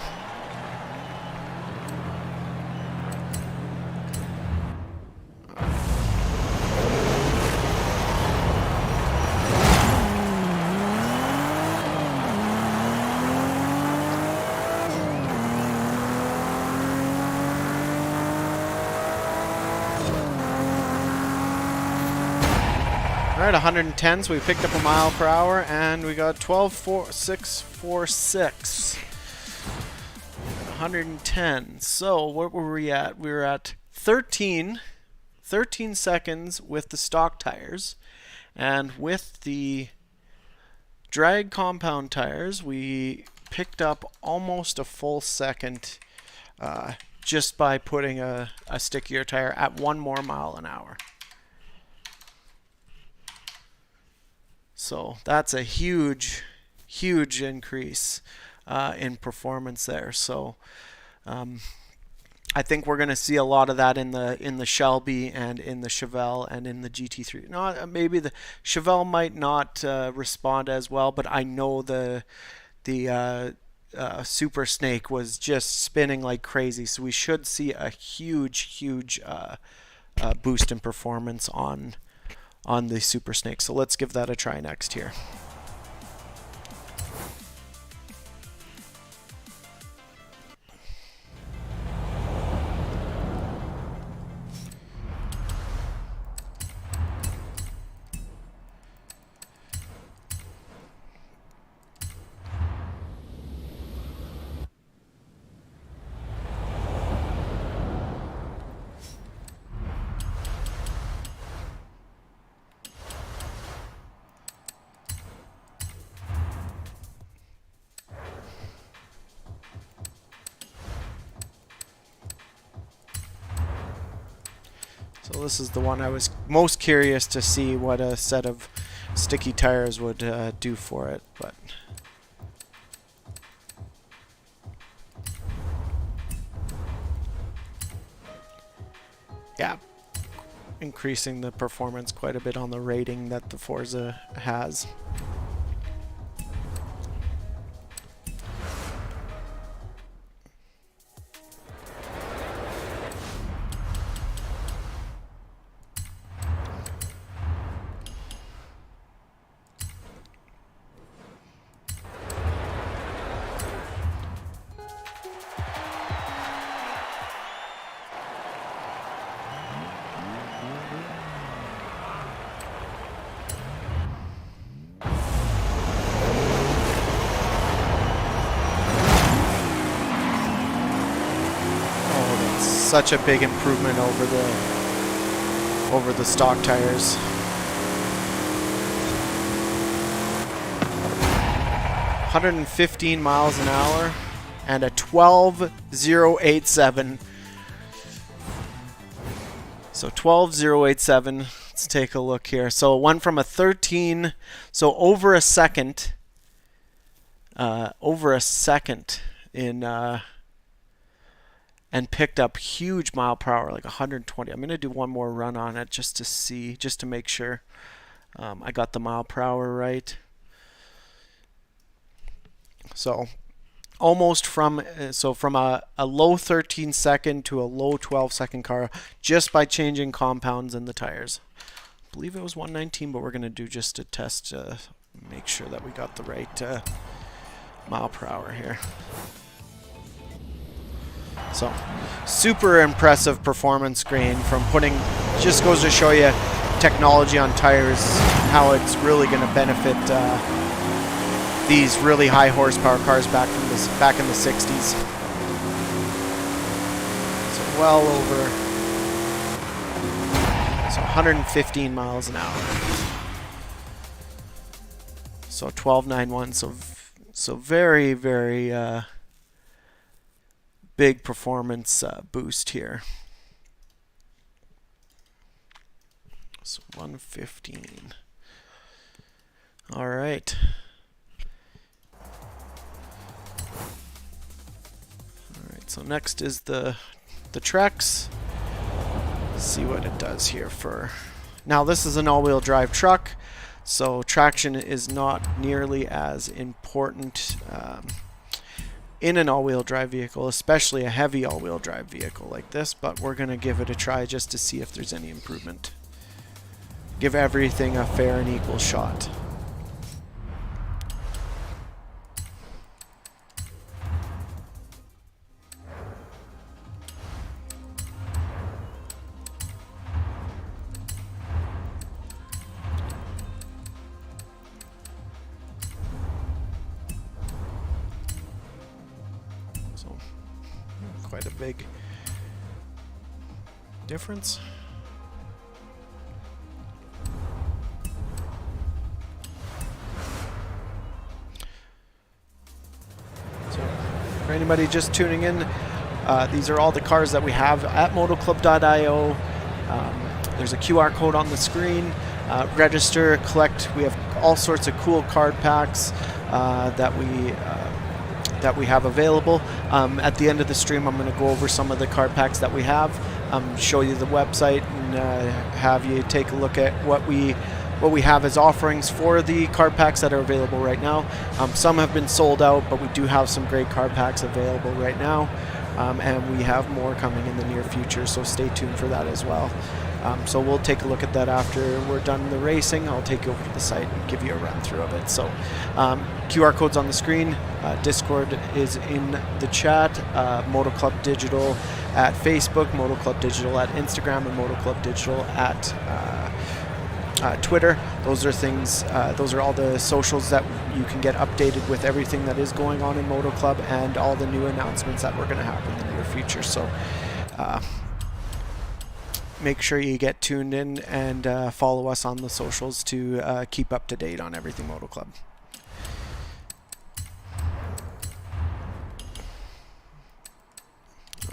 Alright, 110, so we picked up a mile per hour, and we got 12.646. 110. So, what were we at? We were at 13 seconds with the stock tires, and with the drag compound tires, we picked up almost a full second just by putting a stickier tire at 1 more mile an hour. So that's a huge increase in performance there. So I think we're going to see a lot of that in the Shelby and in the Chevelle and in the GT3. No, maybe the Chevelle might not respond as well, but I know the Super Snake was just spinning like crazy. So we should see a huge boost in performance on the Super Snake. So let's give that a try next here. So this is the one I was most curious to see what a set of sticky tires would do for it, but yeah, increasing the performance quite a bit on the rating that the Forza has. such a big improvement over the stock tires. 115 miles an hour and a 12.087. So 12.087. Let's take a look here. So it went from a 13, so over a second in and picked up huge mile per hour, like 120. I'm going to do one more run on it just to see, just to make sure I got the mile per hour right. So almost from a low 13 second to a low 12 second car just by changing compounds in the tires. I believe it was 119, but we're going to do just a test to make sure that we got the right mile per hour here. So super impressive performance gain from putting, just goes to show you technology on tires, how it's really going to benefit these really high horsepower cars back in the 60s. So well over, so 115 miles an hour. So 1291. So very, very big performance boost here. So 115. All right. So next is the Trex. Let's see what it does here for. Now this is an all-wheel drive truck, so traction is not nearly as important in an all-wheel drive vehicle, especially a heavy all-wheel drive vehicle like this, but we're going to give it a try just to see if there's any improvement. Give everything a fair and equal shot. Quite a big difference. So for anybody just tuning in, these are all the cars that we have at motoclub.io. There's a QR code on the screen. Register, collect. We have all sorts of cool card packs that we have available. At the end of the stream, I'm going to go over some of the card packs that we have, show you the website, and have you take a look at what we have as offerings for the card packs that are available right now. Some have been sold out, but we do have some great card packs available right now, and we have more coming in the near future, so stay tuned for that as well. So we'll take a look at that after we're done the racing. I'll take you over to the site and give you a run through of it. So QR code's on the screen. Discord is in the chat. Moto Club Digital at Facebook, Moto Club Digital at Instagram, and Moto Club Digital at Twitter. Those are things. Those are all the socials that you can get updated with everything that is going on in Moto Club and all the new announcements that we're going to have in the near future. So make sure you get tuned in and follow us on the socials to keep up to date on everything Moto Club.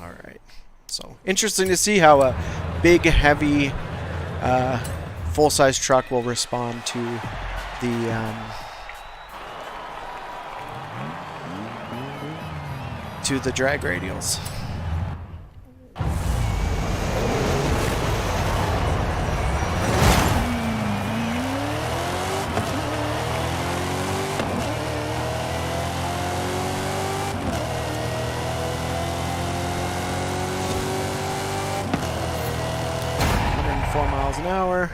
All right. So interesting to see how a big, heavy, full-size truck will respond to the drag radials. Miles an hour.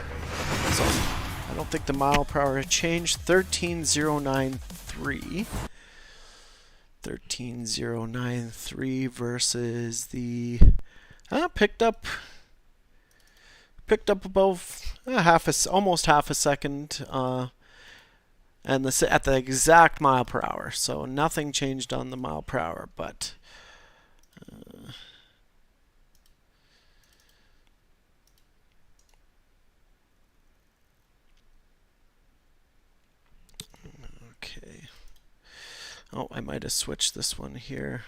So I don't think the mile per hour changed. 13.093. 13.093 versus the picked up above almost half a second, and at the exact mile per hour. So nothing changed on the mile per hour, but Oh, I might have switched this one here.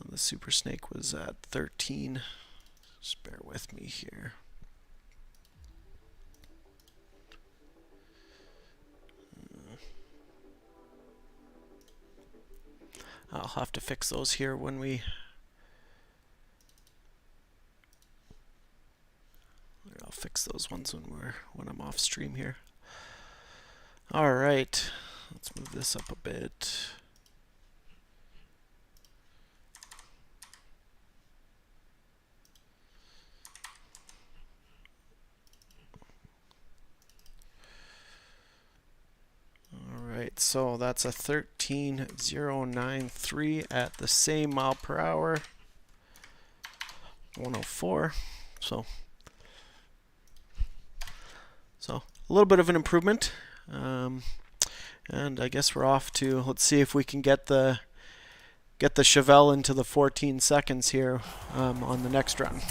The Super Snake was at 13. Just bear with me here. I'll have to fix those here when we... I'll fix those ones when I'm off stream here. All right, let's move this up a bit. All right, so that's a 13,093 at the same mile per hour. 104. So a little bit of an improvement. And I guess we're off to, let's see if we can get the Chevelle into the 14 seconds here on the next run.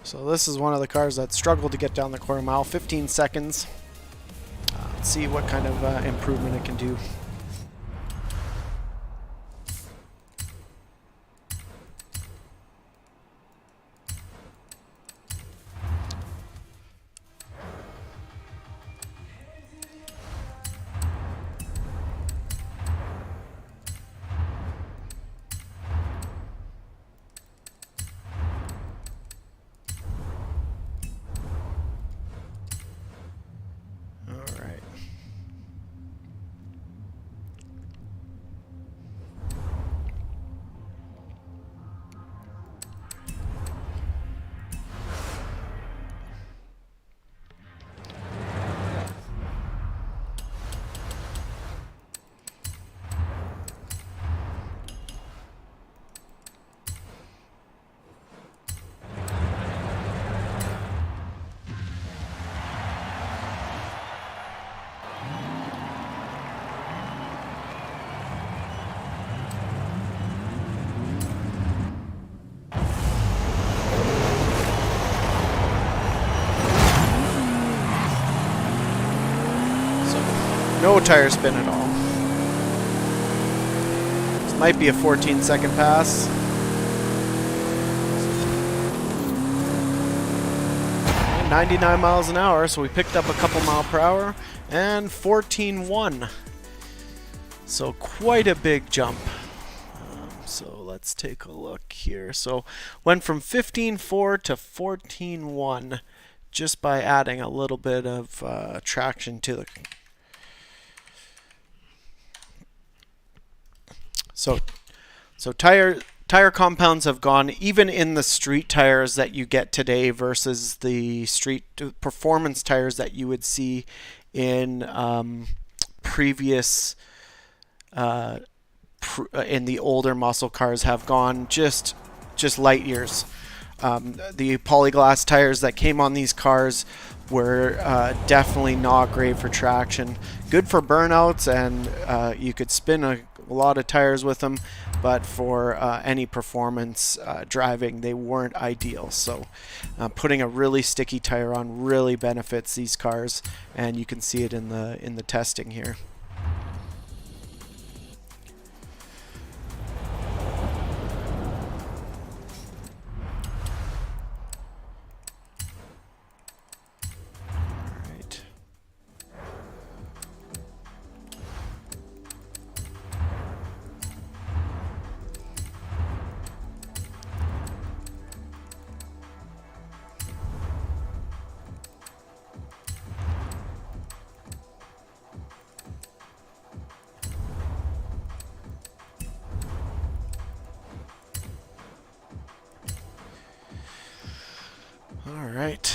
So this is one of the cars that struggled to get down the quarter mile. 15 seconds. Let's see what kind of improvement it can do. No tire spin at all. This might be a 14-second pass. And 99 miles an hour, so we picked up a couple mile per hour, and 14.1. So quite a big jump. So let's take a look here. So went from 15.4 to 14.1 just by adding a little bit of traction to the... So tire compounds have gone, even in the street tires that you get today versus the street performance tires that you would see in previous in the older muscle cars, have gone just light years. The polyglass tires that came on these cars were definitely not great for traction. Good for burnouts, and you could spin a lot of tires with them, but for any performance driving, they weren't ideal. So putting a really sticky tire on really benefits these cars, and you can see it in the testing here. All right.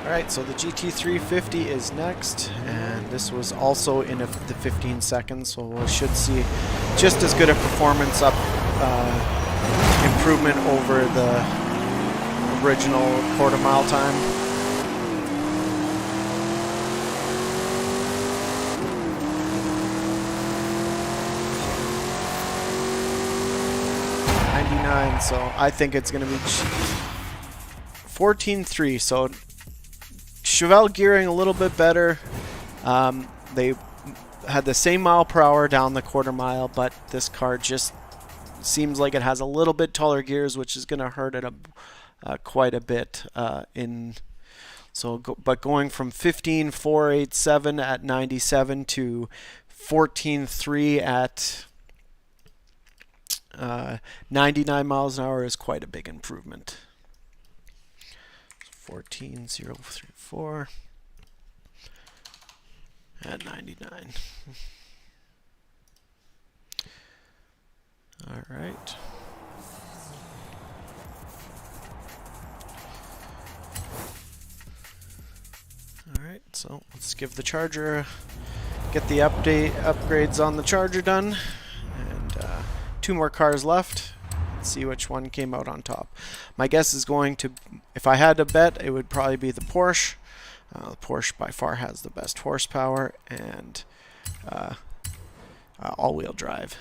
Alright, so the GT350 is next, and this was also in the 15 seconds, so we should see just as good a performance improvement over the original quarter-mile time. So I think it's going to be 14.3. So Chevelle gearing a little bit better. They had the same mile per hour down the quarter mile, but this car just seems like it has a little bit taller gears, which is going to hurt it quite a bit but going from 15.487 at 97 to 14.3 at 99 miles an hour is quite a big improvement. 14.034 at 99. All right. All right, so let's give the charger, get the upgrades on the charger done, and 2 more cars left. Let's see which one came out on top. My guess is going to, if I had to bet, it would probably be the Porsche. The Porsche by far has the best horsepower and all-wheel drive.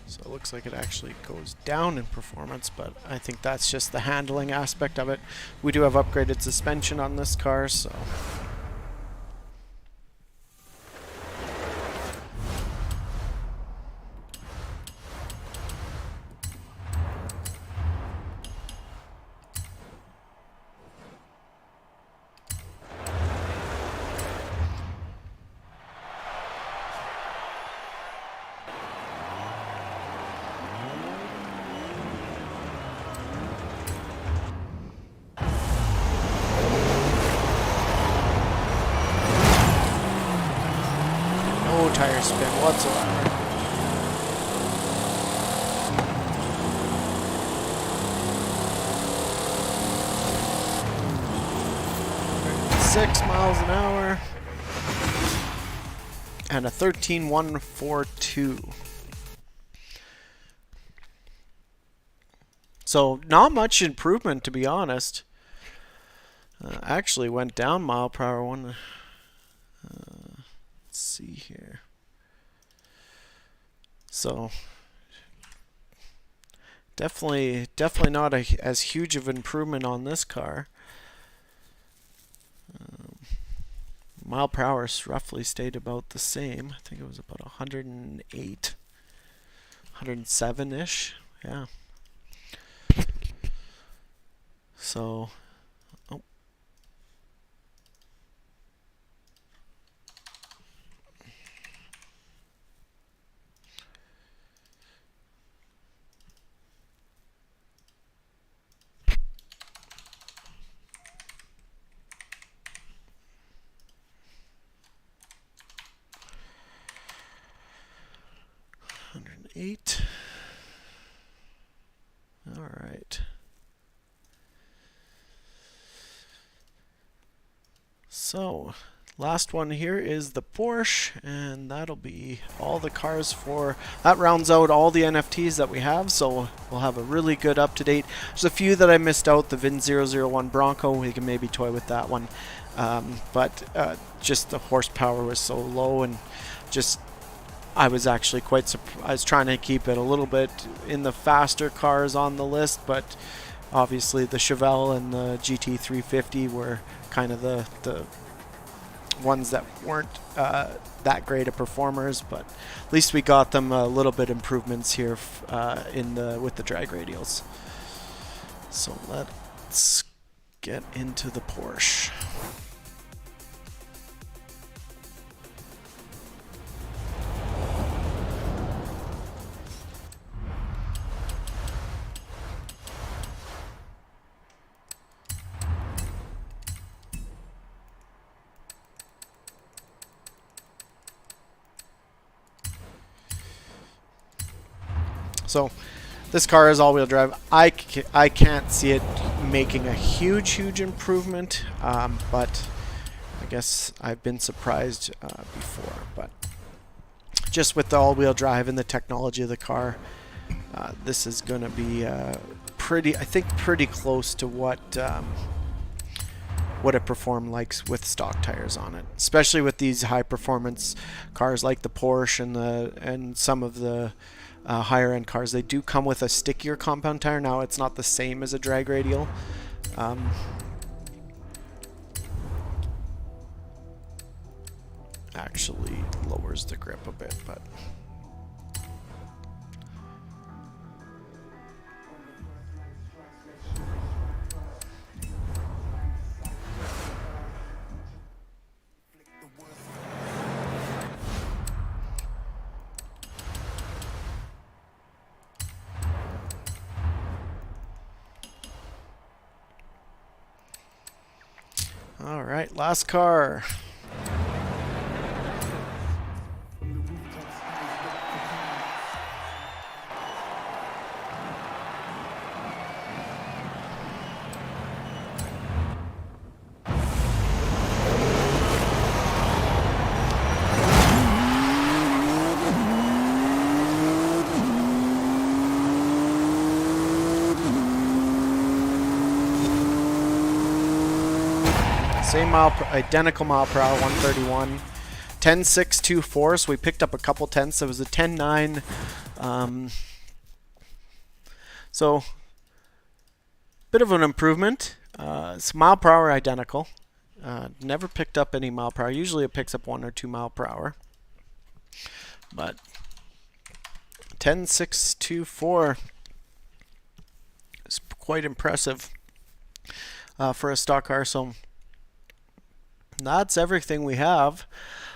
So it looks like it actually goes down in performance, but I think that's just the handling aspect of it. We do have upgraded suspension on this car, so... tire spin whatsoever. Six miles an hour and a 13.142. So not much improvement, to be honest. Actually went down mile per hour one. Let's see here. So definitely not as huge of improvement on this car. Mile per hour roughly stayed about the same. I think it was about 108, 107-ish. Yeah. So, oh. Eight. All right. So, last one here is the Porsche, and that'll be all the cars for, that rounds out all the NFTs that we have, so we'll have a really good up-to-date. There's a few that I missed out, the VIN001 Bronco, we can maybe toy with that one, but just the horsepower was so low, and just I was actually quite surprised. I was trying to keep it a little bit in the faster cars on the list, but obviously the Chevelle and the GT350 were kind of the ones that weren't that great of performers, but at least we got them a little bit improvements here with the drag radials. So let's get into the Porsche. So this car is all-wheel drive. I can't see it making a huge improvement, but I guess I've been surprised before. But just with the all-wheel drive and the technology of the car, this is going to be pretty close to what it performed like with stock tires on it. Especially with these high-performance cars like the Porsche and some of the higher end cars, they do come with a stickier compound tire. Now it's not the same as a drag radial. Actually lowers the grip a bit, but all right, last car. Same identical mile per hour, 131. 10.624, so we picked up a couple tenths. It was a 10.9. So, bit of an improvement. It's mile per hour identical. Never picked up any mile per hour. Usually it picks up 1 or 2 mile per hour. But 10.624 is quite impressive for a stock car. So that's everything we have.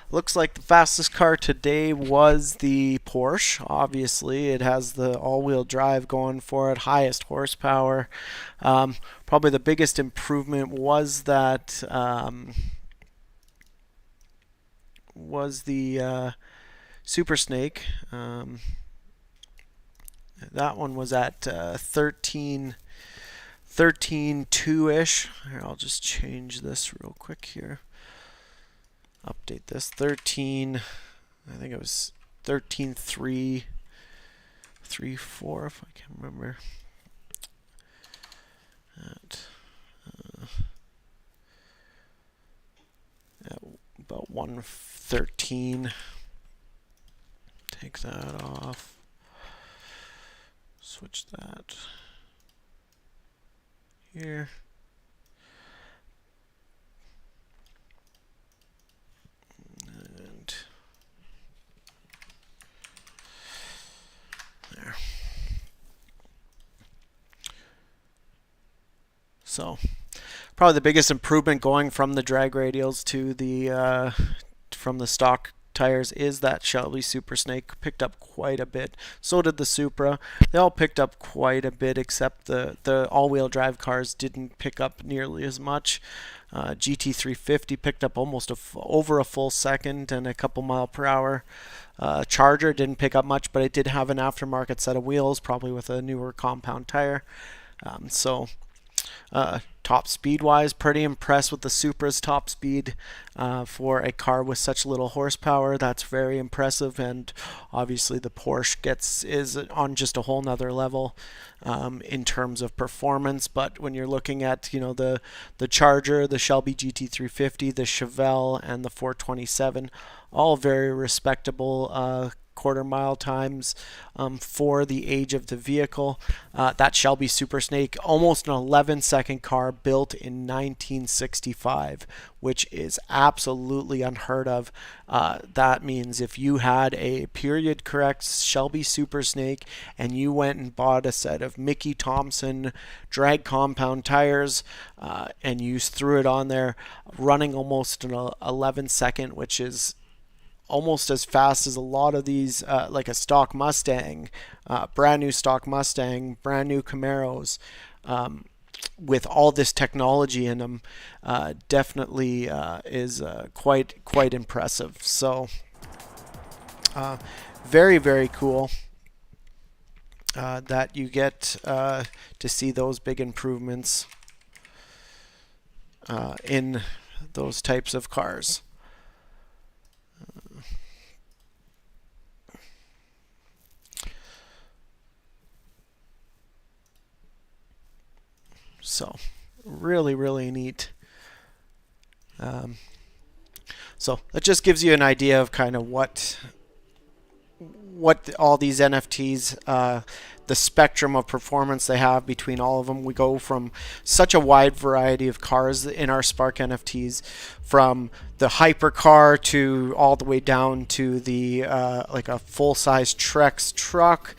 Looks like the fastest car today was the Porsche. Obviously, it has the all-wheel drive going for it, highest horsepower. Probably the biggest improvement was that was the Super Snake. That one was at 13.2-ish. Here, I'll just change this real quick here. Update this. 13, I think it was 13.3, 3.4 if I can remember. At about 113. Take that off. Switch that here. And there. So, probably the biggest improvement going from the drag radials to the from the stock tires is that Shelby Super Snake picked up quite a bit. So did the Supra. They all picked up quite a bit, except the all-wheel drive cars didn't pick up nearly as much. GT350 picked up almost over a full second and a couple mile per hour. Charger didn't pick up much, but it did have an aftermarket set of wheels, probably with a newer compound tire. Top speed wise, pretty impressed with the Supra's top speed for a car with such little horsepower. That's very impressive, and obviously the Porsche is on just a whole nother level in terms of performance. But when you're looking at the Charger, the Shelby GT350, the Chevelle, and the 427, all very respectable quarter mile times for the age of the vehicle. That Shelby Super Snake, almost an 11-second car built in 1965, which is absolutely unheard of. That means if you had a period correct Shelby Super Snake and you went and bought a set of Mickey Thompson drag compound tires and you threw it on there, running almost an 11-second, which is almost as fast as a lot of these, like a stock Mustang, brand new stock Mustang, brand new Camaros, with all this technology in them, definitely is quite impressive. So very, very cool that you get to see those big improvements in those types of cars. So really, really neat. So that just gives you an idea of kind of what all these NFTs, the spectrum of performance they have between all of them. We go from such a wide variety of cars in our Spark NFTs, from the hypercar to all the way down to the like a full-size Trex truck,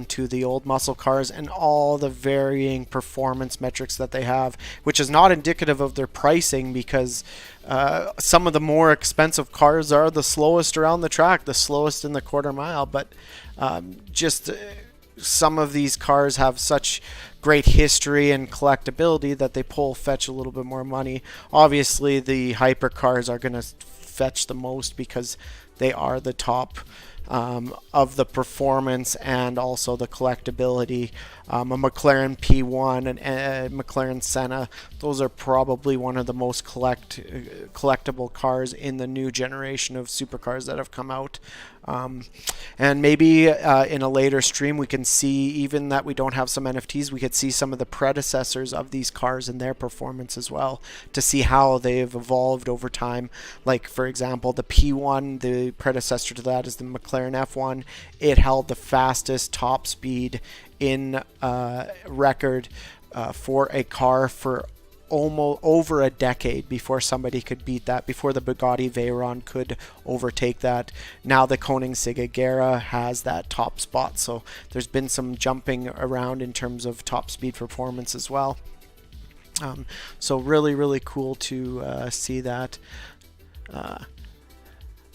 to the old muscle cars, and all the varying performance metrics that they have, which is not indicative of their pricing, because some of the more expensive cars are the slowest around the track, the slowest in the quarter mile, but just some of these cars have such great history and collectability that they fetch a little bit more money. Obviously, the hypercars are going to fetch the most because they are the top of the performance and also the collectability. A McLaren P1 and a McLaren Senna, those are probably one of the most collectible cars in the new generation of supercars that have come out. And maybe in a later stream we can see, even that we don't have some NFTs, we could see some of the predecessors of these cars and their performance as well, to see how they've evolved over time. Like, for example, the P1, the predecessor to that is the McLaren F1. It held the fastest top speed in record for a car for almost over a decade before somebody could beat that, before the Bugatti Veyron could overtake that. Now the Koenigsegg Agera has that top spot, so there's been some jumping around in terms of top speed performance as well. So really, really cool to see that.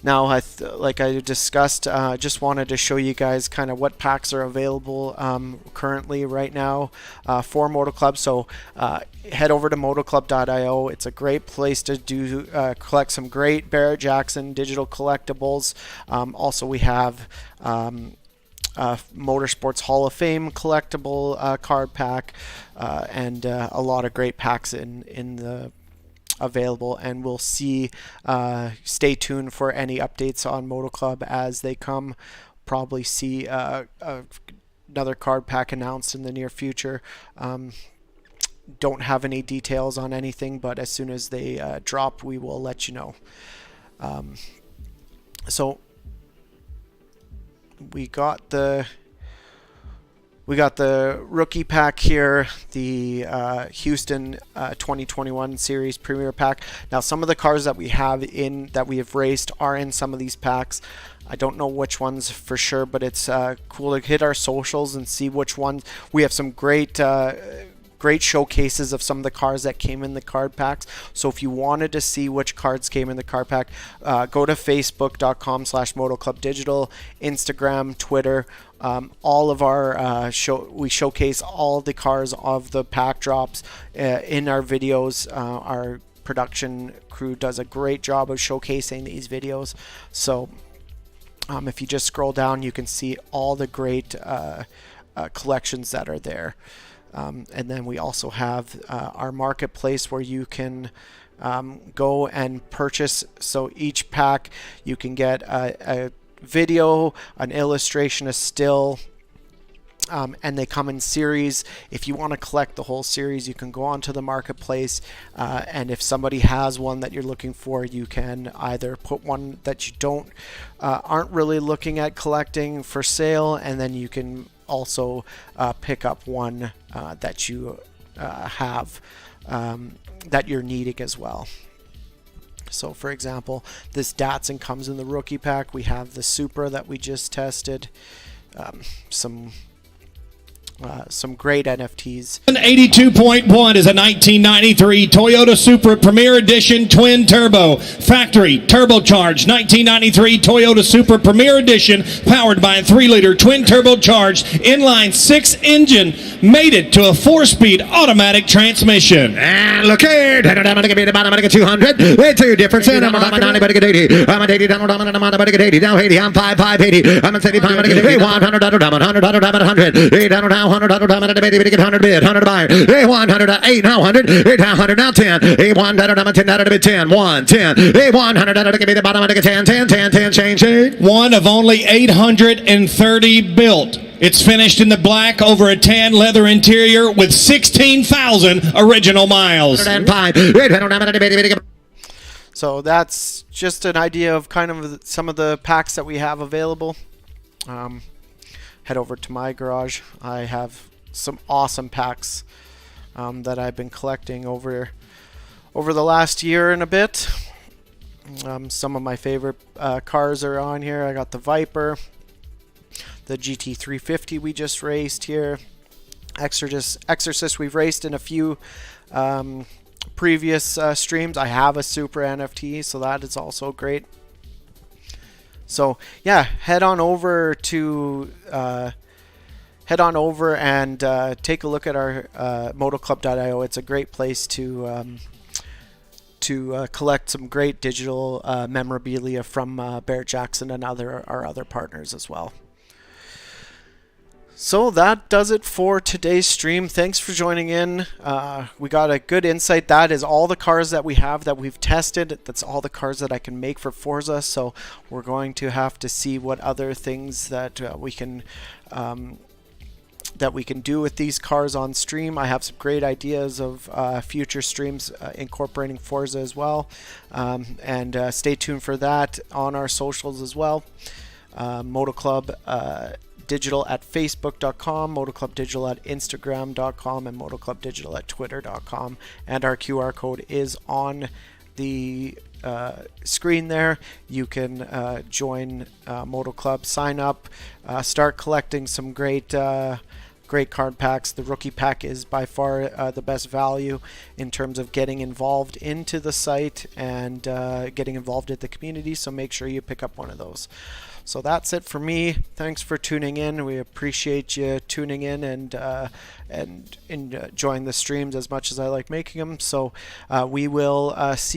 Now, like I discussed, just wanted to show you guys kind of what packs are available currently right now for Moto Club. So head over to motoclub.io. It's a great place to do collect some great Barrett Jackson digital collectibles. Also, we have Motorsports Hall of Fame collectible card pack, and a lot of great packs in the available, and we'll see. Stay tuned for any updates on Moto Club as they come. Probably see another card pack announced in the near future. Don't have any details on anything, but as soon as they drop, we will let you know. So we got the rookie pack here, the Houston 2021 Series Premier Pack. Now, some of the cars that we have raced are in some of these packs. I don't know which ones for sure, but it's cool to hit our socials and see which ones. We have some great showcases of some of the cars that came in the card packs. So if you wanted to see which cards came in the card pack, go to facebook.com/motoclubdigital, Instagram, Twitter. All of our we showcase all the cars of the pack drops in our videos. Our production crew does a great job of showcasing these videos. So if you just scroll down, you can see all the great collections that are there. And then we also have our marketplace where you can go and purchase. So each pack you can get a video, an illustration, a still, and they come in series. If you want to collect the whole series, you can go onto the marketplace, and if somebody has one that you're looking for, you can either put one that you aren't really looking at collecting for sale, and then you can also pick up one that you have that you're needing as well. So for example, this Datsun comes in the rookie pack. We have the Supra that we just tested. Some great NFTs. 82.1 is a 1993 Toyota Supra Premier Edition Twin Turbo. Factory turbocharged 1993 Toyota Supra Premier Edition, powered by a 3-liter twin turbocharged inline 6 engine. Made it to a 4-speed automatic transmission. And look here, I'm going to get about 200. It's a difference. I'm 80. I'm 80 down, I'm 80 down, 80. I'm 580. I'm 75. I'm going to get 100 down, 100 100 bid, 100 buyer, 100 8 now 100, 100 now 10, 100 10 10 1 10, 100 give me the bottom of the 10 10 10 10 change. One of only 830 built. It's finished in the black over a tan leather interior with 16,000 original miles. So that's just an idea of kind of some of the packs that we have available. Head over to my garage. I have some awesome packs that I've been collecting over the last year and a bit. Some of my favorite cars are on here. I got the Viper, the GT350 we just raced here, Exorcist we've raced in a few previous streams. I have a Supra NFT, so that is also great. So yeah, head on over and take a look at our motoclub.io. It's a great place to collect some great digital memorabilia from Barrett Jackson and our other partners as well. So that does it for today's stream. Thanks for joining in. We got a good insight. That is all the cars that we have that we've tested. That's all the cars that I can make for Forza. So we're going to have to see what other things that we can do with these cars on stream. I have some great ideas of future streams incorporating Forza as well. And stay tuned for that on our socials as well. Motoclub Digital at facebook.com, Motoclub Digital at instagram.com, and Motoclub Digital at twitter.com. And our QR code is on the screen there. You can join Motoclub, sign up, start collecting some great card packs. The rookie pack is by far the best value in terms of getting involved into the site and getting involved in the community, so make sure you pick up one of those. So that's it for me. Thanks for tuning in. We appreciate you tuning in and enjoying the streams as much as I like making them. So we will see